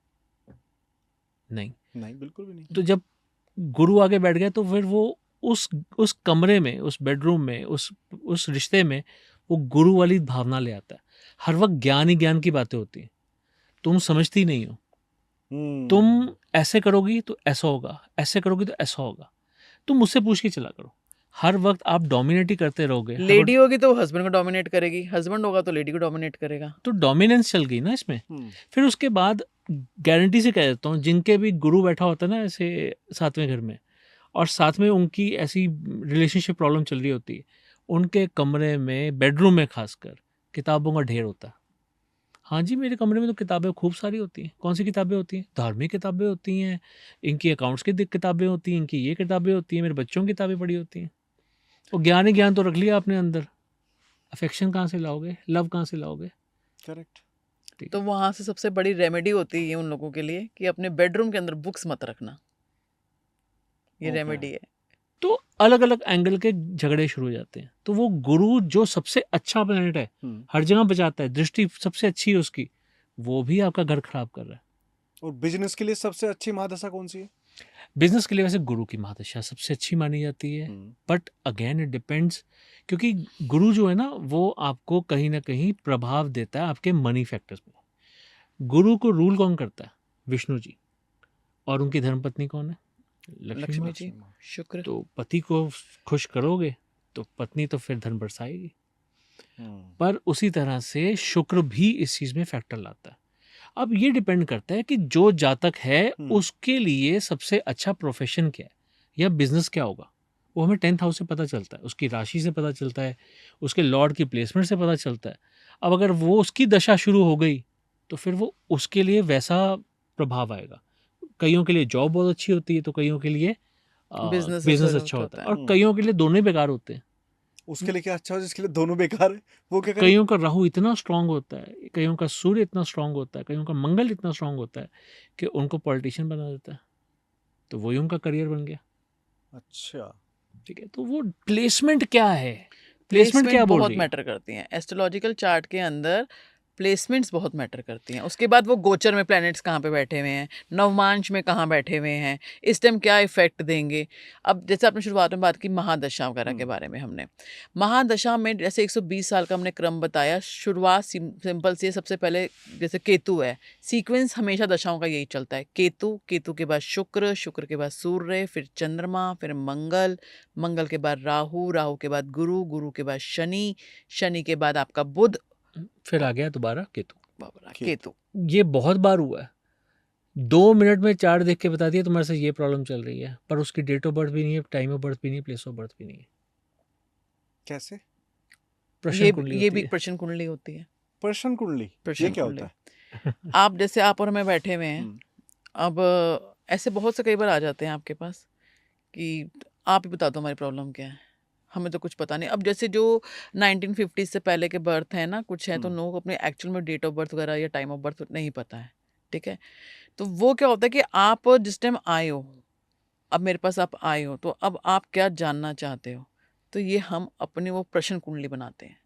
नहीं। नहीं, बिल्कुल भी नहीं। तो जब गुरु आगे बैठ गया तो फिर वो उस कमरे में, उस बेडरूम में, उस रिश्ते में वो गुरु वाली भावना ले आता है। हर वक्त ज्ञान ही ज्ञान की बातें होती हैं, तुम समझती नहीं हो। तुम हम्म, ऐसे करोगी तो ऐसा होगा, ऐसे करोगी तो ऐसा होगा, तुम मुझसे पूछ के चला करो। हर वक्त आप डोमिनेट ही करते रहोगे, हर लेडी वक्त होगी तो हस्बैंड को डोमिनेट करेगी, हस्बैंड होगा तो लेडी को डोमिनेट करेगा। तो डोमिनेंस चल गई ना इसमें। हम्म, फिर उसके बाद गारंटी से कह देता हूँ, जिनके भी गुरु बैठा होता है ना ऐसे 7वें घर में, और साथ में उनकी ऐसी रिलेशनशिप प्रॉब्लम चल रही होती है, उनके कमरे में, बेडरूम में खासकर, किताबों का ढेर होता है। हाँ जी, मेरे कमरे में तो किताबें खूब सारी होती हैं। कौन सी किताबें होती हैं? धार्मिक किताबें होती हैं, इनकी अकाउंट्स की किताबें होती हैं, इनकी ये किताबें होती हैं, मेरे बच्चों की किताबें पड़ी होती हैं। और ज्ञान ही ज्ञान तो रख लिया आपने अंदर, अफेक्शन कहाँ से लाओगे, लव कहाँ से लाओगे? करेक्ट। ठीक तो है। वहां से सबसे बड़ी रेमेडी होती है उन लोगों के लिए कि अपने बेडरूम के अंदर बुक्स मत रखना, ये ओके। रेमेडी है। तो अलग अलग एंगल के झगड़े शुरू हो जाते हैं। तो वो गुरु जो सबसे अच्छा प्लेनेट है, हम्म, हर जगह बचाता है, दृष्टि सबसे अच्छी है उसकी, वो भी आपका घर खराब कर रहा है। और बिजनेस के लिए सबसे अच्छी महादशा कौन सी है? बिजनेस के लिए वैसे गुरु की महादशा सबसे अच्छी मानी जाती है, हम्म, बट अगेन इट डिपेंड्स, क्योंकि गुरु जो है ना वो आपको कहीं ना कहीं प्रभाव देता है आपके मनी फैक्टर्स में। गुरु को रूल कौन करता है? विष्णु जी। और उनकी धर्मपत्नी कौन है? लक्ष्मी लक्ष्मी माँ। जी, शुक्र। तो पति को खुश करोगे तो पत्नी तो फिर धन बरसाएगी। हम्म, पर उसी तरह से शुक्र भी इस चीज में फैक्टर लाता है। अब ये डिपेंड करता है कि जो जातक है उसके लिए सबसे अच्छा प्रोफेशन क्या है या बिजनेस क्या होगा, वो हमें 10th हाउस से पता चलता है, उसकी राशि से पता चलता है, उसके लॉर्ड की प्लेसमेंट से पता चलता है। अब अगर वो उसकी दशा शुरू हो गई तो फिर वो उसके लिए वैसा प्रभाव आएगा। कईयों के लिए जॉब बहुत अच्छी होती है, तो कईयों के लिए बिजनेस बिजनेस अच्छा होता है, और कईयों के लिए दोनों ही बेकार होते हैं। उसके लिए क्या अच्छा हो जिसके लिए दोनों बेकार है, वो क्या करे? कईयों का राहु इतना स्ट्रांग होता है, कईयों का सूर्य इतना स्ट्रांग होता है, कईयों का मंगल इतना स्ट्रांग होता है कि उनको पॉलिटिशियन बना देता है, तो वही उनका करियर बन गया। अच्छा। ठीक है, तो वो प्लेसमेंट क्या है, प्लेसमेंट प्लेसमेंट क्या बोल बहुत रही है? मैटर करती हैं एस्ट्रोलॉजिकल चार्ट के अंदर। प्लेसमेंट्स बहुत मैटर करती हैं। उसके बाद वो गोचर में प्लैनेट्स कहाँ पे बैठे हुए हैं, नवमांश में कहाँ बैठे हुए हैं, इस टाइम क्या इफेक्ट देंगे। अब जैसे आपने शुरुआत में बात की महादशा वगैरह के बारे में, हमने महादशा में जैसे 120 साल का हमने क्रम बताया। शुरुआत सिंपल सी है, सबसे पहले जैसे केतु है, सीक्वेंस हमेशा दशाओं का यही चलता है, केतु, केतु के बाद शुक्र, शुक्र के बाद सूर्य, फिर चंद्रमा, फिर मंगल, मंगल के बाद राहु, राहु के बाद गुरु, गुरु के बाद शनि, शनि के बाद आपका बुध, फिर आ गया दोबारा केतु। केतु। ये बहुत बार हुआ है, 2 मिनट में चार्ट देख के बता दिया तुम्हारे साथ ये प्रॉब्लम चल रही है, पर उसकी डेट ऑफ बर्थ भी नहीं है, टाइम ऑफ बर्थ भी नहीं है, प्लेस ऑफ बर्थ भी नहीं है। कैसे? प्रश्न कुंडली ये होती भी है। प्रश्न कुंडली होती है। पर्सन कुंडली, ये प्रश्न क्या कुंडली। होता है? आप जैसे आप और मैं बैठे हुए हैं, हम्म, अब ऐसे बहुत से कई बार आ जाते हैं आपके पास कि आप ही बता दो हमारी प्रॉब्लम क्या है, हमें तो कुछ पता नहीं। अब जैसे जो 1950 से पहले के बर्थ है ना, कुछ है तो लोग अपने एक्चुअल में डेट ऑफ बर्थ वगैरह या टाइम ऑफ बर्थ नहीं पता है। ठीक है, तो वो क्या होता है कि आप जिस टाइम आए हो, अब मेरे पास आप आए हो, तो अब आप क्या जानना चाहते हो, तो ये हम अपनी वो प्रश्न कुंडली बनाते हैं।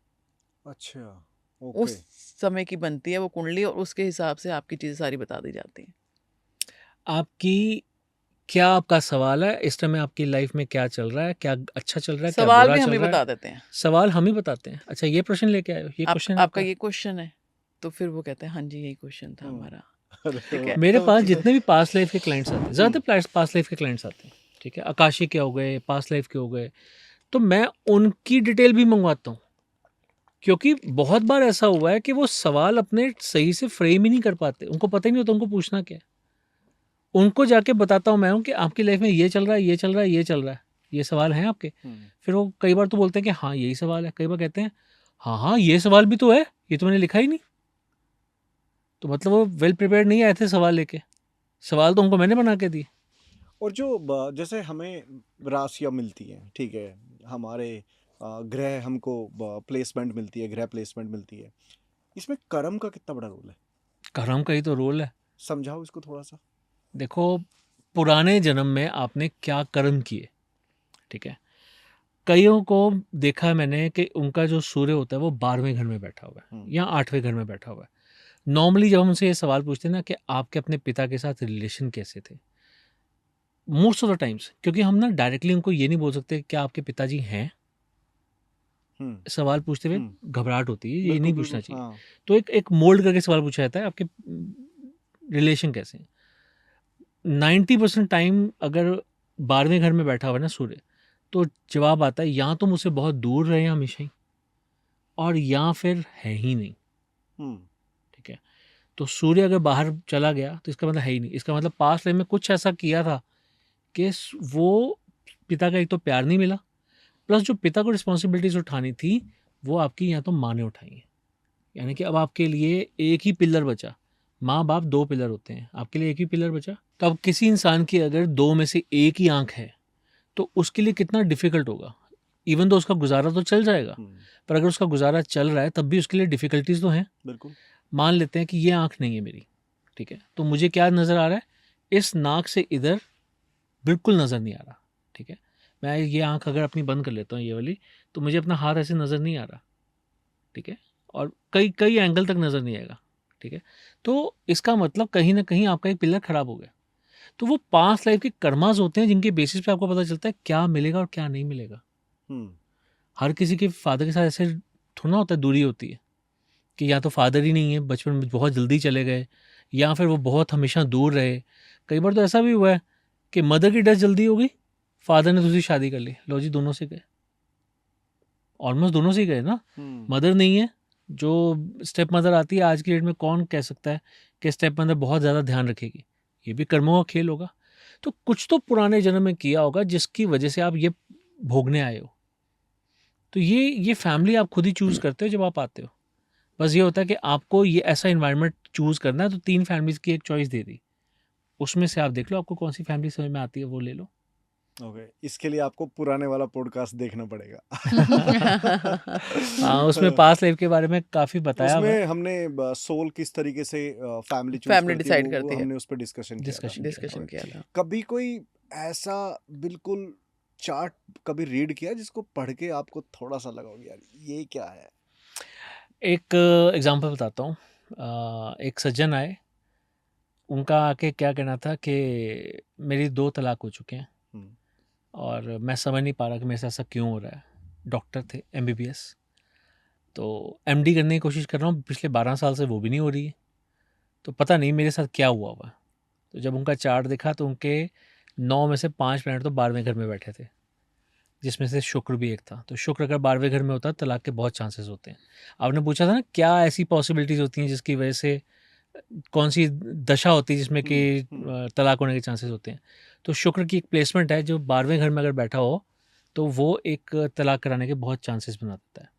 अच्छा, उस ओके। समय की बनती है वो कुंडली, और उसके हिसाब से आपकी चीज़ें सारी बता दी जाती हैं। आपकी क्या आपका सवाल है इस समय, आपकी लाइफ में क्या चल रहा है, क्या अच्छा चल रहा है, क्या सवाल बुरा भी हम चल ही रहा बता है? देते हैं। सवाल हम ही बताते हैं। अच्छा, ये प्रश्न लेके आए हो, ये क्वेश्चन है आपका आपका? ये क्वेश्चन है, तो फिर वो कहते हैं हाँ जी यही क्वेश्चन था हमारा, ठीक है। मेरे तो पास जितने भी पास्ट लाइफ के क्लाइंट्स आते हैं, ज़्यादातर पास्ट लाइफ के क्लाइंट्स आते हैं, ठीक है, आकाशी के हो गए, पास्ट लाइफ के हो गए, तो मैं उनकी डिटेल भी मंगवाता हूँ, क्योंकि बहुत बार ऐसा हुआ है कि वो सवाल अपने सही से फ्रेम ही नहीं कर पाते, उनको पता ही नहीं होता उनको पूछना क्या है। उनको जाके बताता हूँ मैं हूँ कि आपकी लाइफ में ये चल रहा है, ये चल रहा है, ये चल रहा है, ये सवाल हैं आपके। फिर वो कई बार तो बोलते हैं कि हाँ यही सवाल है, कई बार कहते हैं हाँ हाँ ये सवाल भी तो है, ये तो मैंने लिखा ही नहीं। तो मतलब वो वेल प्रिपेयर्ड नहीं आए थे सवाल लेके, सवाल तो उनको मैंने बना के दिए। और जो जैसे हमें राशियां मिलती हैं, ठीक है, हमारे ग्रह हमको प्लेसमेंट मिलती है, ग्रह प्लेसमेंट मिलती है, इसमें कर्म का कितना बड़ा रोल है? कर्म का ही तो रोल है। समझाओ इसको थोड़ा सा। देखो, पुराने जन्म में आपने क्या कर्म किए, ठीक है। कईयों को देखा है मैंने कि उनका जो सूर्य होता है वो 12वें घर में बैठा हुआ है या 8वें घर में बैठा हुआ है। नॉर्मली जब हम उनसे ये सवाल पूछते हैं ना कि आपके अपने पिता के साथ रिलेशन कैसे थे, मोस्ट ऑफ द टाइम्स, क्योंकि हम ना डायरेक्टली उनको ये नहीं बोल सकते क्या आपके पिताजी हैं, सवाल पूछते हुए घबराहट होती है, ये नहीं पूछना चाहिए। हाँ। तो एक मोल्ड करके सवाल पूछा जाता है, आपके रिलेशन कैसे हैं। 90% टाइम अगर 12वें घर में बैठा हुआ है ना सूर्य, तो जवाब आता है या तो मुझसे बहुत दूर रहे हैं हमेशा ही, और या फिर है ही नहीं, ठीक है। तो सूर्य अगर बाहर चला गया तो इसका मतलब है ही नहीं, इसका मतलब पास्ट लाइफ में कुछ ऐसा किया था कि वो पिता का एक तो प्यार नहीं मिला, प्लस जो पिता को रिस्पॉन्सिबिलिटीज उठानी थी वो आपकी या तो माँ ने उठाई है। यानी कि अब आपके लिए एक ही पिलर बचा, माँ बाप 2 पिलर होते हैं, आपके लिए एक ही पिलर बचा। तो अब किसी इंसान की अगर 2 में से एक ही आंख है तो उसके लिए कितना डिफिकल्ट होगा। इवन तो उसका गुजारा तो चल जाएगा, पर अगर उसका गुजारा चल रहा है तब भी उसके लिए डिफिकल्टीज तो हैं। बिल्कुल। मान लेते हैं कि ये आंख नहीं है मेरी, ठीक है, तो मुझे क्या नज़र आ रहा है, इस नाक से इधर बिल्कुल नज़र नहीं आ रहा, ठीक है। मैं ये आंख अगर अपनी बंद कर लेता हूँ ये वाली, तो मुझे अपना हाथ ऐसे नज़र नहीं आ रहा, ठीक है, और कई कई एंगल तक नज़र नहीं आएगा, ठीक है। तो इसका मतलब कहीं ना कहीं आपका एक पिलर खराब हो गया। तो वो 5 लाइफ के कर्मास होते हैं जिनके बेसिस पे आपको पता चलता है क्या मिलेगा और क्या नहीं मिलेगा। हर किसी के फादर के साथ ऐसे थोड़ा ना होता है, दूरी होती है कि या तो फादर ही नहीं है, बचपन में बहुत जल्दी चले गए, या फिर वो बहुत हमेशा दूर रहे। कई बार तो ऐसा भी हुआ है कि मदर की डेथ जल्दी हो गई, फादर ने दूसरी शादी कर ली, लो जी दोनों से गए, ऑलमोस्ट दोनों से ही गए ना। मदर नहीं है, जो स्टेप मदर आती है आज की डेट में, कौन कह सकता है कि स्टेप मदर बहुत ज़्यादा ध्यान रखेगी, ये भी कर्मों का खेल होगा। तो कुछ तो पुराने जन्म में किया होगा जिसकी वजह से आप ये भोगने आए हो। तो ये फैमिली आप खुद ही चूज़ करते हो जब आप आते हो। बस ये होता है कि आपको ये ऐसा इन्वायरमेंट चूज़ करना है, तो 3 फैमिलीज़ की एक चॉइस दे दी, उसमें से आप देख लो आपको कौन सी फैमिली समझ में आती है वो ले लो। ओके, इसके लिए आपको पुराने वाला पॉडकास्ट देखना पड़ेगा। हाँ, उसमें पास्ट लाइफ के बारे में काफ़ी बताया हुआ है, उसमें हमने सोल किस तरीके से फैमिली चूज फैमिली करती है डिसाइड वो करती है, हमने उस पर डिस्कशन किया था। डिस्कशन किया था। कभी कोई ऐसा बिल्कुल चार्ट कभी रीड किया जिसको पढ़ के आपको थोड़ा सा लगा हो यार ये क्या है? एक एग्जांपल बताता हूँ। एक सज्जन आए, उनका आके क्या कहना था कि मेरी 2 तलाक हो चुके हैं और मैं समझ नहीं पा रहा कि मेरे साथ ऐसा क्यों हो रहा है। डॉक्टर थे, MBBS, तो MD करने की कोशिश कर रहा हूँ, पिछले 12 साल से वो भी नहीं हो रही है, तो पता नहीं मेरे साथ क्या हुआ हुआ। तो जब उनका चार्ट देखा तो उनके 9 में से 5 प्लैनेट तो 12वें घर में बैठे थे, जिसमें से शुक्र भी एक था। तो शुक्र अगर 12वें घर में होता है तलाक के बहुत चांसेस होते हैं। आपने पूछा था ना क्या ऐसी पॉसिबिलिटीज़ होती हैं जिसकी वजह से, कौन सी दशा होती है जिसमें कि तलाक होने के चांसेस होते हैं। तो शुक्र की एक प्लेसमेंट है जो 12वें घर में अगर बैठा हो तो वो एक तलाक कराने के बहुत चांसेस बना देता है।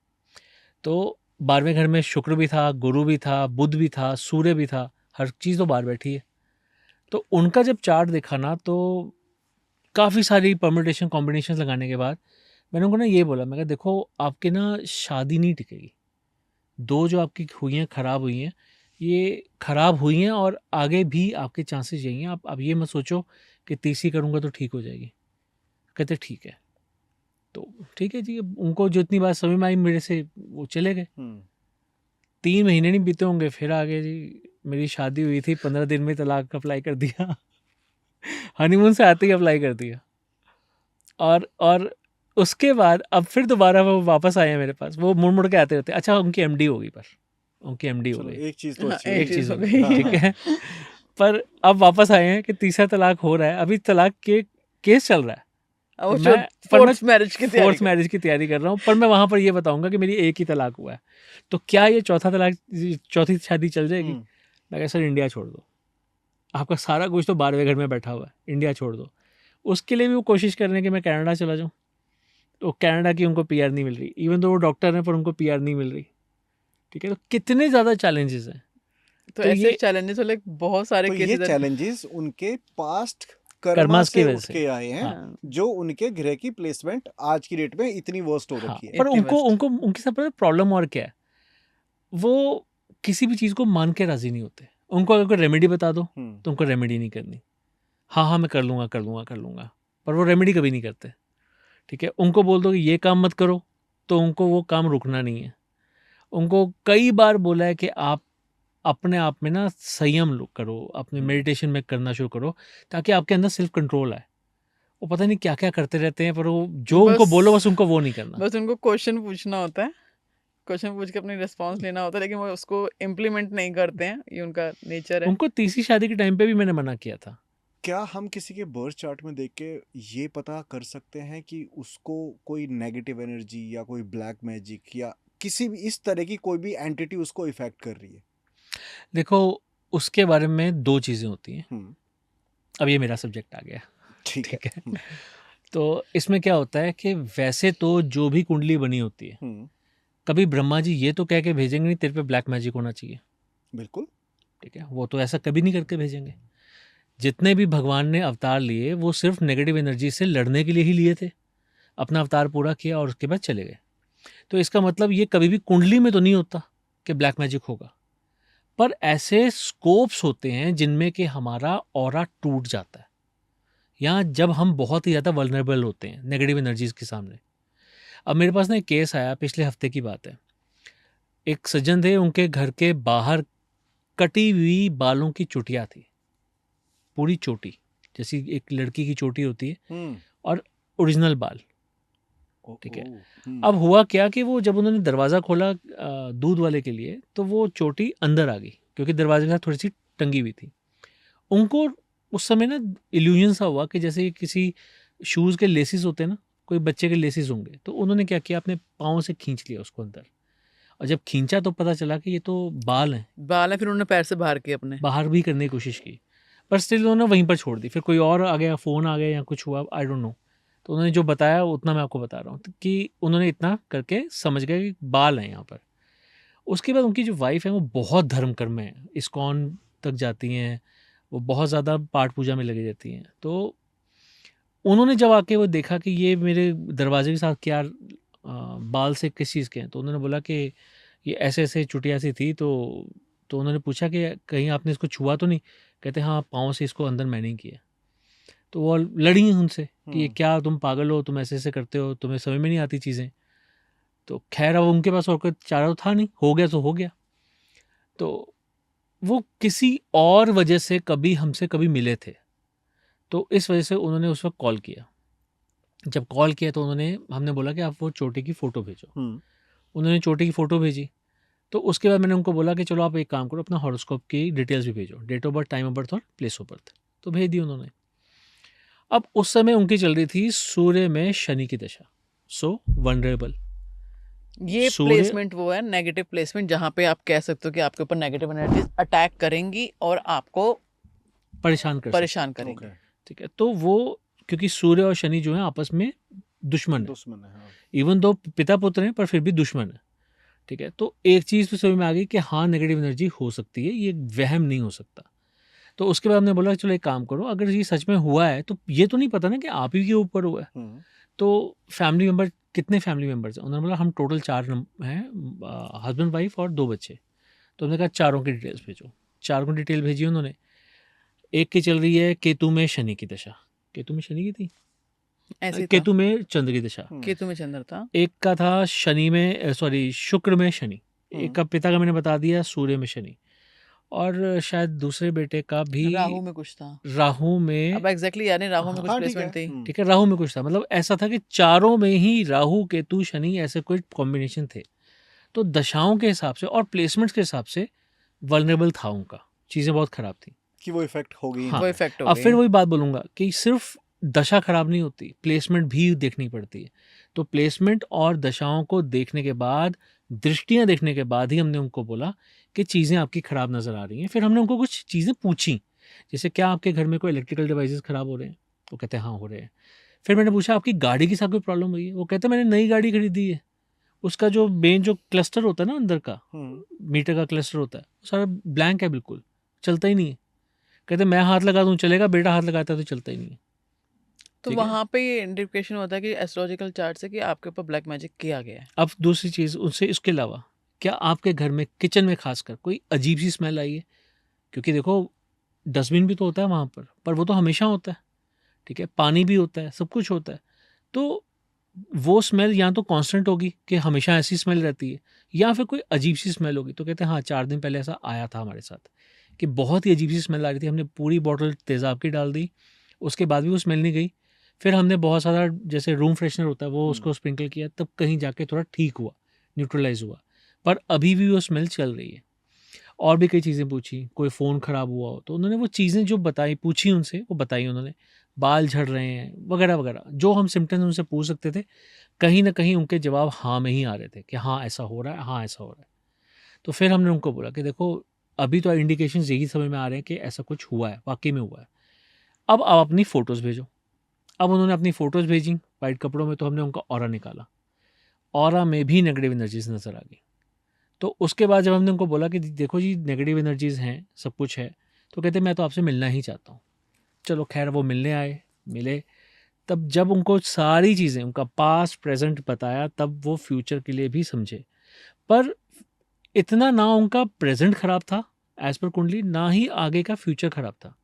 तो 12वें घर में शुक्र भी था, गुरु भी था, बुध भी था, सूर्य भी था, हर चीज़ तो बाहर बैठी है। तो उनका जब चार्ट देखा ना तो काफ़ी सारी परम्यूटेशन कॉम्बिनेशन लगाने के बाद मैंने उनको ना ये बोला, मैं कहा देखो आपके ना शादी नहीं टिकेगी, 2 जो आपकी हुई हैं ख़राब हुई हैं, ये ख़राब हुई हैं और आगे भी आपके चांसेस यही हैं। आप ये मत सोचो कि तीसरी करूँगा तो ठीक हो जाएगी। कहते ठीक है। तो ठीक है जी, अब उनको जो इतनी बात समझ में आई मेरे से, वो चले गए। 3 महीने नहीं बीते होंगे, फिर आ गए जी, मेरी शादी हुई थी, 15 दिन में तलाक का अप्लाई कर दिया। हनीमून से आते ही अप्लाई कर दिया। और उसके बाद अब फिर दोबारा वो वापस आए हैं मेरे पास, वो मुड़ मुड़ के आते रहते हैं। अच्छा उनकी MD होगी पर उनकी एमडी हो चलो गई, एक चीज तो हाँ, अच्छी एक एक हुई। चीज़ चीज हो हो गई, गई। ठीक है। पर अब वापस आए हैं कि तीसरा तलाक हो रहा है, अभी तलाक के केस चल रहा है। अब वो मैं पर मैं फोर्थ मैरिज की तैयारी फोर्थ मैरिज की तैयारी कर रहा हूँ, पर मैं वहाँ पर ये बताऊंगा कि मेरी एक ही तलाक हुआ है, तो क्या ये चौथा तलाक, चौथी शादी चल जाएगी? हम्म, मैं कहा सर इंडिया छोड़ दो, आपका सारा कुछ तो 12वें घर में बैठा हुआ है, इंडिया छोड़ दो। उसके लिए भी वो कोशिश कर रहे हैं कि मैं कनाडा चला जाऊँ, तो कनाडा की उनको पीआर नहीं मिल रही, इवन तो वो डॉक्टर हैं पर उनको पीआर नहीं मिल रही, ठीक है। तो कितने ज़्यादा चैलेंजेस हैं। तो तो ऐसे ये चैलेंजेस वाले बहुत सारे तो ये केसेस चैलेंजेस उनके पास्ट कर्मा कर्मास की से वजह उठ से, के आए हैं, हाँ जो उनके गृह की प्लेसमेंट आज की डेट में इतनी वर्स्ट हो हाँ। रखी है। पर इतनी उनको वेस्ट। उनको उनके साथ पता प्रॉब्लम और क्या है, वो किसी भी चीज़ को मान के राजी नहीं होते। उनको अगर कोई रेमेडी बता दो हम्म, तो उनको रेमेडी नहीं करनी, हाँ हाँ मैं कर लूँगा कर लूँगा कर लूँगा, पर वो रेमेडी कभी नहीं करते, ठीक है। उनको बोल दो कि ये काम मत करो, तो उनको वो काम रुकना नहीं है। उनको कई बार बोला है कि आप अपने आप में ना संयम करो, अपने मेडिटेशन में करना शुरू करो, ताकि आपके अंदर सेल्फ कंट्रोल आए। वो पता नहीं क्या क्या करते रहते हैं, पर वो जो उनको बोलो बस उनको वो नहीं करना। बस उनको क्वेश्चन पूछना होता है, क्वेश्चन पूछ के अपनी रिस्पॉन्स लेना होता है, लेकिन वो उसको इम्प्लीमेंट नहीं करते हैं, ये उनका नेचर है। उनको तीसरी शादी के टाइम पे भी मैंने मना किया था। क्या हम किसी के बर्थ चार्ट में देख के ये पता कर सकते हैं कि उसको कोई नेगेटिव एनर्जी या कोई ब्लैक मैजिक या किसी भी इस तरह की कोई भी एंटिटी उसको इफेक्ट कर रही है? देखो उसके बारे में दो चीज़ें होती हैं। हम्म, अब ये मेरा सब्जेक्ट आ गया, ठीक है। ठीक है। तो इसमें क्या होता है कि वैसे तो जो भी कुंडली बनी होती है, कभी ब्रह्मा जी ये तो कह के भेजेंगे नहीं तेरे पे ब्लैक मैजिक होना चाहिए, बिल्कुल। ठीक है। वो तो ऐसा कभी नहीं करके भेजेंगे। जितने भी भगवान ने अवतार लिए वो सिर्फ नेगेटिव एनर्जी से लड़ने के लिए ही लिए थे, अपना अवतार पूरा किया और उसके बाद चले गए। तो इसका मतलब ये कभी भी कुंडली में तो नहीं होता कि ब्लैक मैजिक होगा, पर ऐसे स्कोप्स होते हैं जिनमें कि हमारा ऑरा टूट जाता है, या जब हम बहुत ही ज़्यादा वल्नरेबल होते हैं नेगेटिव एनर्जीज के सामने। अब मेरे पास ना एक केस आया, पिछले हफ्ते की बात है। एक सज्जन थे, उनके घर के बाहर कटी हुई बालों की चुटिया थी, पूरी चोटी जैसी एक लड़की की चोटी होती है, और ओरिजिनल बाल, ठीक है। अब हुआ क्या कि वो जब उन्होंने दरवाज़ा खोला दूध वाले के लिए, तो वो चोटी अंदर आ गई क्योंकि दरवाजे के साथ थोड़ी सी टंगी हुई थी। उनको उस समय ना इल्यूजन सा हुआ कि जैसे किसी शूज़ के लेसिस होते हैं ना, कोई बच्चे के लेसिस होंगे, तो उन्होंने क्या किया, अपने पाँव से खींच लिया उसको अंदर, और जब खींचा तो पता चला कि ये तो बाल हैं। बाल है, फिर उन्होंने पैर से बाहर किए अपने। बाहर भी करने की कोशिश की, पर स्टिल उन्होंने वहीं पर छोड़ दी। फिर कोई और आ गया, फ़ोन आ गया या कुछ हुआ, आई डोंट नो। तो उन्होंने जो बताया उतना मैं आपको बता रहा हूँ, कि उन्होंने इतना करके समझ गए कि बाल हैं यहाँ पर। उसके बाद उनकी जो वाइफ़ है वो बहुत धर्मकर्म है, इस्कॉन तक जाती हैं, वो बहुत ज़्यादा पाठ पूजा में लगी रहती हैं। तो उन्होंने जब आके वो देखा कि ये मेरे दरवाजे के साथ क्या बाल से किस चीज़ के हैं, तो उन्होंने बोला कि ये ऐसे-ऐसे चुटिया सी थी। तो उन्होंने पूछा कि कहीं आपने इसको छुआ तो नहीं? कहते हाँ, पाँव से इसको अंदर मैंने ही किया। तो वो लड़ी उनसे कि ये क्या तुम पागल हो, तुम ऐसे-ऐसे करते हो, तुम्हें समझ में नहीं आती चीज़ें। तो ख़ैर अब उनके पास और कोई चारा तो था नहीं, हो गया तो हो गया। तो वो किसी और वजह से कभी हमसे कभी मिले थे, तो इस वजह से उन्होंने उस वक़्त कॉल किया। जब कॉल किया तो हमने बोला कि आप वो चोटी की फ़ोटो भेजो। उन्होंने चोटी की फ़ोटो भेजी। तो उसके बाद मैंने उनको बोला कि चलो आप एक काम करो, अपना हॉरोस्कोप की डिटेल्स भी भेजो, date of birth, time of birth और प्लेस ऑफ बर्थ। तो भेज दी उन्होंने। अब उस समय उनकी चल रही थी सूर्य में शनि की दशा, सो वनरेबल। ये सूर्य प्लेसमेंट वो है नेगेटिव प्लेसमेंट, जहाँ पे आप कह सकते हो कि आपके ऊपर नेगेटिव एनर्जीज अटैक करेंगी और आपको परेशान कर सकते परेशान करेंगी। ठीक है। तो वो क्योंकि सूर्य और शनि जो है आपस में दुश्मन है, दुश्मन है, हाँ। इवन दो पिता पुत्र हैं पर फिर भी दुश्मन है, ठीक है। तो एक चीज़ तो समझ में आ गई कि हाँ नेगेटिव एनर्जी हो सकती है, ये वहम नहीं हो सकता। तो उसके बाद हमने बोला चलो एक काम करो, अगर ये सच में हुआ है तो ये तो नहीं पता ना कि आप ही के ऊपर हुआ है। तो फैमिली मेम्बर, कितने फैमिली मेम्बर्स हैं? उन्होंने बोला हम टोटल 4 हैं, हस्बैंड वाइफ और 2 बच्चे। तो हमने कहा चारों की डिटेल्स भेजो। चारों की डिटेल भेजी उन्होंने। एक की चल रही है केतु में शनि की दशा, केतु में शनि की थी, ऐसे ही था। केतु में चंद्र की दशा। केतु में चंद्र था। एक का था शनि में, सॉरी शुक्र में शनि। एक का पिता का मैंने बता दिया, सूर्य में शनि। और शायद दूसरे बेटे का भी राहु में कुछ था। राहु में, अब एग्जैक्टली यानी राहु में कुछ हाँ, ठीक प्लेसमेंट है। थी। ठीक है, राहु में कुछ था। मतलब ऐसा था कि चारों में ही राहु केतु शनि ऐसे कोई कॉम्बिनेशन थे। तो दशाओं के हिसाब से और प्लेसमेंट्स के हिसाब से वल्नरेबल था उनका, चीज़ें बहुत ख़राब थी। कि वो इफेक्ट हो गई हाँ, वो इफेक्ट हो अब गई फिर है। वही बात बोलूँगा कि सिर्फ दशा खराब नहीं होती, प्लेसमेंट भी देखनी पड़ती है। तो प्लेसमेंट और दशाओं को देखने के बाद, दृष्टियाँ देखने के बाद ही हमने उनको बोला कि चीज़ें आपकी खराब नज़र आ रही हैं। फिर हमने उनको कुछ चीज़ें पूछी, जैसे क्या आपके घर में कोई इलेक्ट्रिकल डिवाइसेज़ खराब हो रहे हैं? वो कहते हैं हाँ, हो रहे हैं। फिर मैंने पूछा आपकी गाड़ी के साथ कोई प्रॉब्लम हुई है? वो कहते हैं मैंने नई गाड़ी खरीदी है, उसका जो मेन जो क्लस्टर होता है ना अंदर का, मीटर का क्लस्टर होता है, वो सारा ब्लैंक है बिल्कुल, चलता ही नहीं है। कहते मैं हाथ लगा दूँ चलेगा, बेटा हाथ लगाता है तो चलता ही नहीं है। तो ठीक है? वहाँ पे ये इंडिकेशन होता है कि एस्ट्रोलॉजिकल चार्ट से कि आपके ऊपर ब्लैक मैजिक किया गया है। अब दूसरी चीज़ उनसे इसके अलावा, क्या आपके घर में किचन में खासकर कोई अजीब सी स्मेल आई है? क्योंकि देखो डस्टबिन भी तो होता है वहाँ पर वो तो हमेशा होता है, ठीक है? पानी भी होता है, सब कुछ होता है। तो वो स्मेल या तो कांस्टेंट होगी कि हमेशा ऐसी स्मेल रहती है, या फिर कोई अजीब सी स्मेल होगी। तो कहते हैं हाँ, 4 दिन पहले ऐसा आया था हमारे साथ कि बहुत ही अजीब सी स्मेल आ रही थी। हमने पूरी बॉटल तेज़ाब की डाल दी, उसके बाद भी वो स्मेल नहीं गई। फिर हमने बहुत सारा जैसे रूम फ्रेशनर होता है वो उसको स्प्रिंकल किया, तब कहीं जाके थोड़ा ठीक हुआ, न्यूट्रलाइज़ हुआ। पर अभी भी वो स्मेल चल रही है। और भी कई चीज़ें पूछी, कोई फ़ोन ख़राब हुआ हो, तो उन्होंने वो चीज़ें जो बताई, पूछी उनसे, वो बताई उन्होंने। बाल झड़ रहे हैं वगैरह-वगैरह, जो हम सिम्पटम्स उनसे पूछ सकते थे, कहीं न कहीं उनके जवाब हाँ में ही आ रहे थे कि हाँ, ऐसा हो रहा है, हाँ, ऐसा हो रहा है। तो फिर हमने उनको बोला कि देखो, अभी तो इंडिकेशंस यही समझ में आ रहे हैं कि ऐसा कुछ हुआ है, वाक़ई में हुआ है। अब आप अपनी फ़ोटोज़ भेजो। अब उन्होंने अपनी फ़ोटोज़ भेजी वाइट कपड़ों में, तो हमने उनका ऑरा निकाला। ऑरा में भी नेगेटिव एनर्जीज़ नज़र आ गई। तो उसके बाद जब हमने उनको बोला कि देखो जी, नेगेटिव एनर्जीज़ हैं, सब कुछ है, तो कहते मैं तो आपसे मिलना ही चाहता हूँ। चलो खैर वो मिलने आए, मिले। तब जब उनको सारी चीज़ें, उनका पास्ट प्रेजेंट बताया, तब वो फ्यूचर के लिए भी समझे। पर इतना ना उनका प्रेजेंट ख़राब था एज़ पर कुंडली, ना ही आगे का फ्यूचर ख़राब था।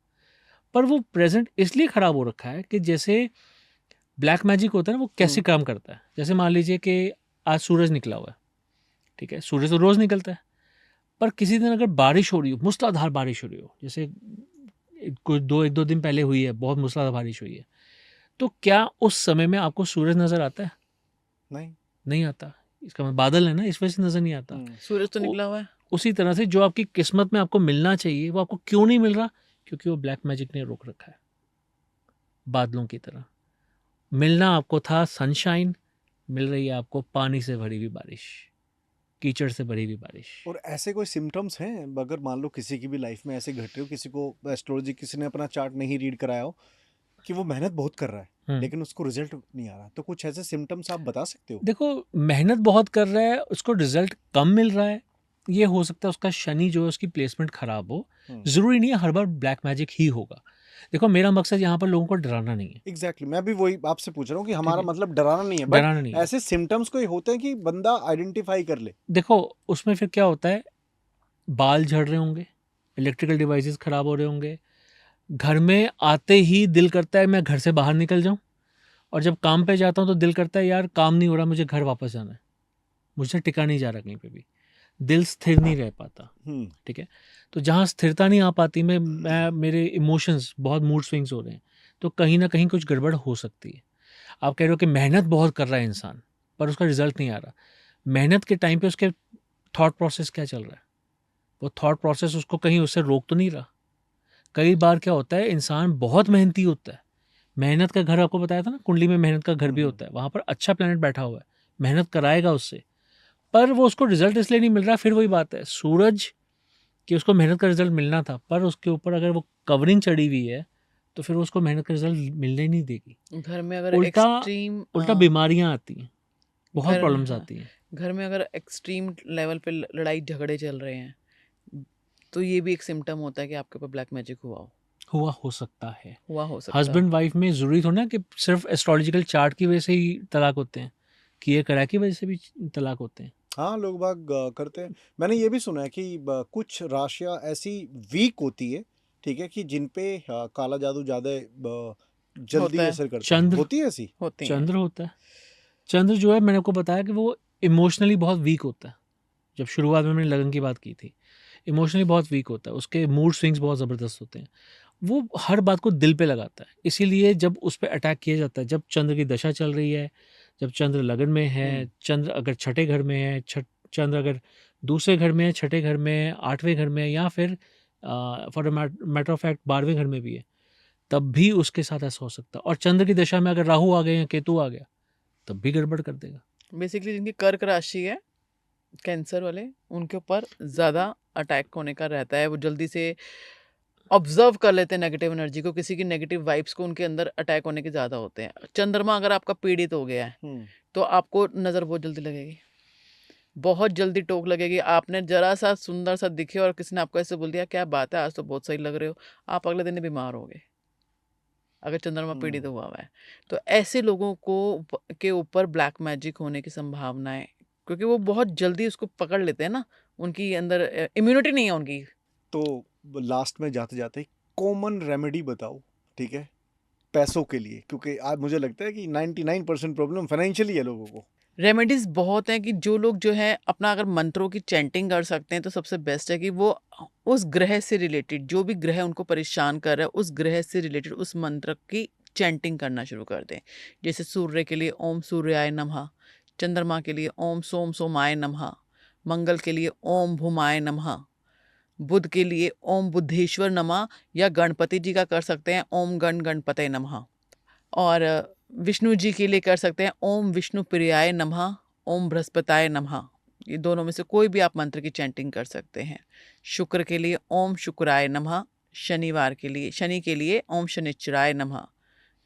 पर वो प्रेजेंट इसलिए ख़राब हो रखा है कि जैसे ब्लैक मैजिक होता है ना, वो कैसे काम करता है। जैसे मान लीजिए कि आज सूरज निकला हुआ है, ठीक है? सूरज तो रोज़ निकलता है, पर किसी दिन अगर बारिश हो रही हो, मूसलाधार बारिश हो रही हो, जैसे कुछ 1-2 दिन पहले हुई है, बहुत मूसलाधार बारिश हुई है, तो क्या उस समय में आपको सूरज नज़र आता है? नहीं। नहीं आता। इसका मतलब बादल है ना, इस वजह से नज़र नहीं आता। सूरज तो वो- निकला हुआ है। उसी तरह से जो आपकी किस्मत में आपको मिलना चाहिए, वो आपको क्यों नहीं मिल रहा? क्योंकि वो ब्लैक मैजिक ने रोक रखा है, बादलों की तरह। मिलना आपको था सनशाइन, मिल रही है आपको पानी से भरी हुई बारिश, कीचड़ से भरी हुई बारिश। और ऐसे कोई सिम्टम्स हैं, अगर मान लो किसी की भी लाइफ में ऐसे घट रही हो, किसी को एस्ट्रोलॉजी, किसी ने अपना चार्ट नहीं रीड कराया हो, कि वो मेहनत बहुत कर रहा है लेकिन उसको रिजल्ट नहीं आ रहा, तो कुछ ऐसे सिम्टम्स आप बता सकते हो? देखो, मेहनत बहुत कर रहा है, उसको रिजल्ट कम मिल रहा है, ये हो सकता है उसका शनि जो है उसकी प्लेसमेंट खराब हो। ज़रूरी नहीं है हर बार ब्लैक मैजिक ही होगा। देखो, मेरा मकसद यहाँ पर लोगों को डराना नहीं है। एग्जैक्टली, मैं भी वही आपसे पूछ रहा हूँ कि हमारा है। मतलब डराना नहीं है, बट डराना नहीं है। ऐसे सिम्टम्स कोई होते हैं कि बंदा आइडेंटिफाई कर ले। देखो, उसमें फिर क्या होता है, बाल झड़ रहे होंगे, इलेक्ट्रिकल डिवाइसेस खराब हो रहे होंगे, घर में आते ही दिल करता है मैं घर से बाहर निकल जाऊं, और जब काम पे जाता हूं तो दिल करता है यार काम नहीं हो रहा, मुझे घर वापस जाना है, मुझसे टिका नहीं जा रहा कहीं पे भी, दिल स्थिर नहीं रह पाता। ठीक है? तो जहाँ स्थिरता नहीं आ पाती, मैं मेरे इमोशंस बहुत मूड स्विंग्स हो रहे हैं, तो कहीं ना कहीं कुछ गड़बड़ हो सकती है। आप कह रहे हो कि मेहनत बहुत कर रहा है इंसान, पर उसका रिजल्ट नहीं आ रहा। मेहनत के टाइम पे उसके थॉट प्रोसेस क्या चल रहा है? वो थॉट प्रोसेस उसको कहीं उससे रोक तो नहीं रहा? कई बार क्या होता है, इंसान बहुत मेहनती होता है, मेहनत का घर आपको बताया था ना, कुंडली में मेहनत का घर भी होता है, वहाँ पर अच्छा प्लैनेट बैठा हुआ है, मेहनत कराएगा उससे, पर वो उसको रिजल्ट इसलिए नहीं मिल रहा। फिर वही बात है, सूरज कि उसको मेहनत का रिजल्ट मिलना था, पर उसके ऊपर अगर वो कवरिंग चढ़ी हुई है, तो फिर उसको मेहनत का रिजल्ट मिलने ही नहीं देगी। घर में अगर उल्टा बीमारियां आती हैं, बहुत प्रॉब्लम्स आती हैं। घर में अगर एक्सट्रीम लेवल पे लड़ाई झगड़े चल रहे हैं, तो ये भी एक सिम्टम होता है कि आपके ऊपर ब्लैक मैजिक हुआ हो सकता है। हो सकता है। हस्बैंड वाइफ में ज़रूरी थोड़ा ना कि सिर्फ एस्ट्रोलॉजिकल चार्ट की वजह से ही तलाक होते हैं, कि ये करा की वजह से भी तलाक होते हैं। हाँ, लोग बाग करते हैं। मैंने ये भी सुना है कि कुछ राशियां ऐसी वीक होती है, ठीक है, कि जिन पे काला जादू ज्यादा जल्दी होता है। असर करता है। चंद्र होती है ऐसी? होती हैं। चंद्र होता है। चंद्र जो है, मैंने आपको बताया कि वो इमोशनली बहुत वीक होता है। जब शुरुआत में मैंने लगन की बात की थी, इमोशनली बहुत वीक होता है, उसके मूड स्विंग्स बहुत ज़बरदस्त होते हैं, वो हर बात को दिल पे लगाता है। इसीलिए जब उस पे अटैक किया जाता है, जब चंद्र की दशा चल रही है, जब चंद्र लगन में है, चंद्र अगर छठे घर में है, चंद्र अगर दूसरे घर में है, छठे घर में है, 8वें घर में है, या फिर फॉर मैटर ऑफ फैक्ट 12वें घर में भी है, तब भी उसके साथ ऐसा हो सकता है। और चंद्र की दशा में अगर राहु आ गए या केतु आ गया, तब भी गड़बड़ कर देगा। बेसिकली जिनकी कर्क राशि है, कैंसर वाले, उनके ऊपर ज़्यादा अटैक होने का रहता है। वो जल्दी से ऑब्जर्व कर लेते हैं नेगेटिव एनर्जी को, किसी की नेगेटिव वाइब्स को, उनके अंदर अटैक होने के ज़्यादा होते हैं। चंद्रमा अगर आपका पीड़ित हो गया है तो आपको नज़र बहुत जल्दी लगेगी, बहुत जल्दी टोक लगेगी। आपने जरा सा सुंदर सा दिखे और किसी ने आपको ऐसे बोल दिया क्या बात है आज तो बहुत सही लग रहे हो, आप अगले दिन ही बीमार हो गए अगर चंद्रमा पीड़ित हुआ है। तो ऐसे लोगों को के ऊपर ब्लैक मैजिक होने की संभावना है, क्योंकि वो बहुत जल्दी उसको पकड़ लेते हैं ना, उनकी अंदर इम्यूनिटी नहीं है उनकी। तो लास्ट में जाते जाते कॉमन रेमेडी बताओ, ठीक है, पैसों के लिए, क्योंकि आज मुझे लगता है कि 99% प्रॉब्लम फाइनेंशियली है लोगों को। रेमेडीज बहुत हैं कि जो लोग जो है अपना अगर मंत्रों की चैंटिंग कर सकते हैं तो सबसे बेस्ट है कि वो उस ग्रह से रिलेटेड, जो भी ग्रह उनको परेशान कर रहा है, उस ग्रह से रिलेटेड उस मंत्र की चैंटिंग करना शुरू कर दें। जैसे सूर्य के लिए ओम सूर्याय नमः, चंद्रमा के लिए ओम सोम सोमाय नमः, मंगल के लिए ओम भूमाय नमः, बुध के लिए ओम बुद्धेश्वर नमः, या गणपति जी का कर सकते हैं ओम गण गणपते नमः, और विष्णु जी के लिए कर सकते हैं ओम विष्णु प्रियाय नमः, ओम बृहस्पताय नमः। ये दोनों में से कोई भी आप मंत्र की चैंटिंग कर सकते हैं। शुक्र के लिए ओम शुक्राय नमः, शनिवार के लिए शनि के लिए ओम शनिश्चराय नमः,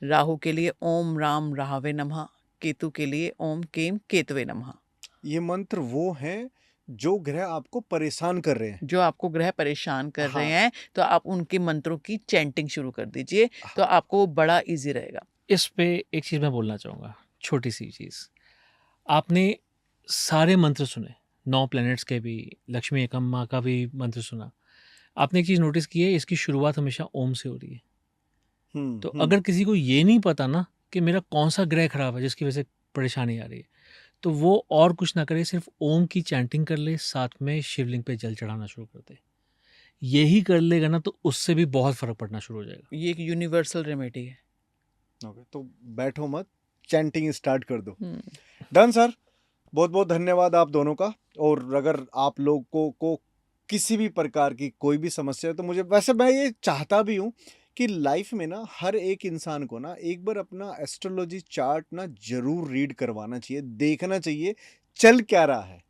राहु के लिए ओम राम राहवे नमः, केतु के लिए ओम केम केतवे नमः। ये मंत्र वो हैं जो ग्रह आपको परेशान कर रहे हैं। जो आपको ग्रह परेशान कर रहे हाँ। हैं तो आप उनके मंत्रों की चैंटिंग शुरू कर दीजिए, तो आपको बड़ा इजी रहेगा। इस पे एक चीज़ मैं बोलना चाहूँगा, छोटी सी चीज़। आपने सारे मंत्र सुने, 9 प्लैनेट्स के भी, लक्ष्मी एकम्मा का भी मंत्र सुना। आपने एक चीज़ नोटिस की है, इसकी शुरुआत हमेशा ओम से हो रही है। तो अगर किसी को ये नहीं पता ना कि मेरा कौन सा ग्रह खराब है जिसकी वजह से परेशानी आ रही है, तो वो और कुछ ना करे, सिर्फ ओम की चैंटिंग कर ले, साथ में शिवलिंग पे जल चढ़ाना शुरू कर दे। यही कर लेगा ना तो उससे भी बहुत फर्क पड़ना शुरू हो जाएगा। ये एक यूनिवर्सल रेमेडी है। ओके, तो बैठो मत, चैंटिंग स्टार्ट कर दो। डन सर, बहुत बहुत धन्यवाद आप दोनों का। और अगर आप लोग को किसी भी प्रकार की कोई भी समस्या है तो मुझे, वैसे मैं ये चाहता भी हूँ कि लाइफ में ना हर एक इंसान को ना एक बार अपना एस्ट्रोलॉजी चार्ट ना जरूर रीड करवाना चाहिए, देखना चाहिए चल क्या रहा है,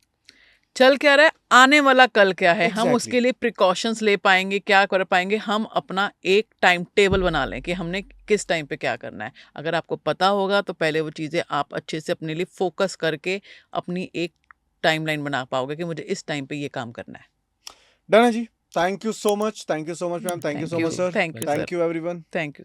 चल क्या रहा है, आने वाला कल क्या है। हम Exactly. उसके लिए प्रिकॉशंस ले पाएंगे, क्या कर पाएंगे, हम अपना एक टाइम टेबल बना लें कि हमने किस टाइम पे क्या करना है। अगर आपको पता होगा तो पहले वो चीज़ें आप अच्छे से अपने लिए फोकस करके अपनी एक टाइमलाइन बना पाओगे कि मुझे इस टाइम पे ये काम करना है। डन है जी। Thank you so much ma'am, thank you so much sir, thank you thank you everyone. Thank you.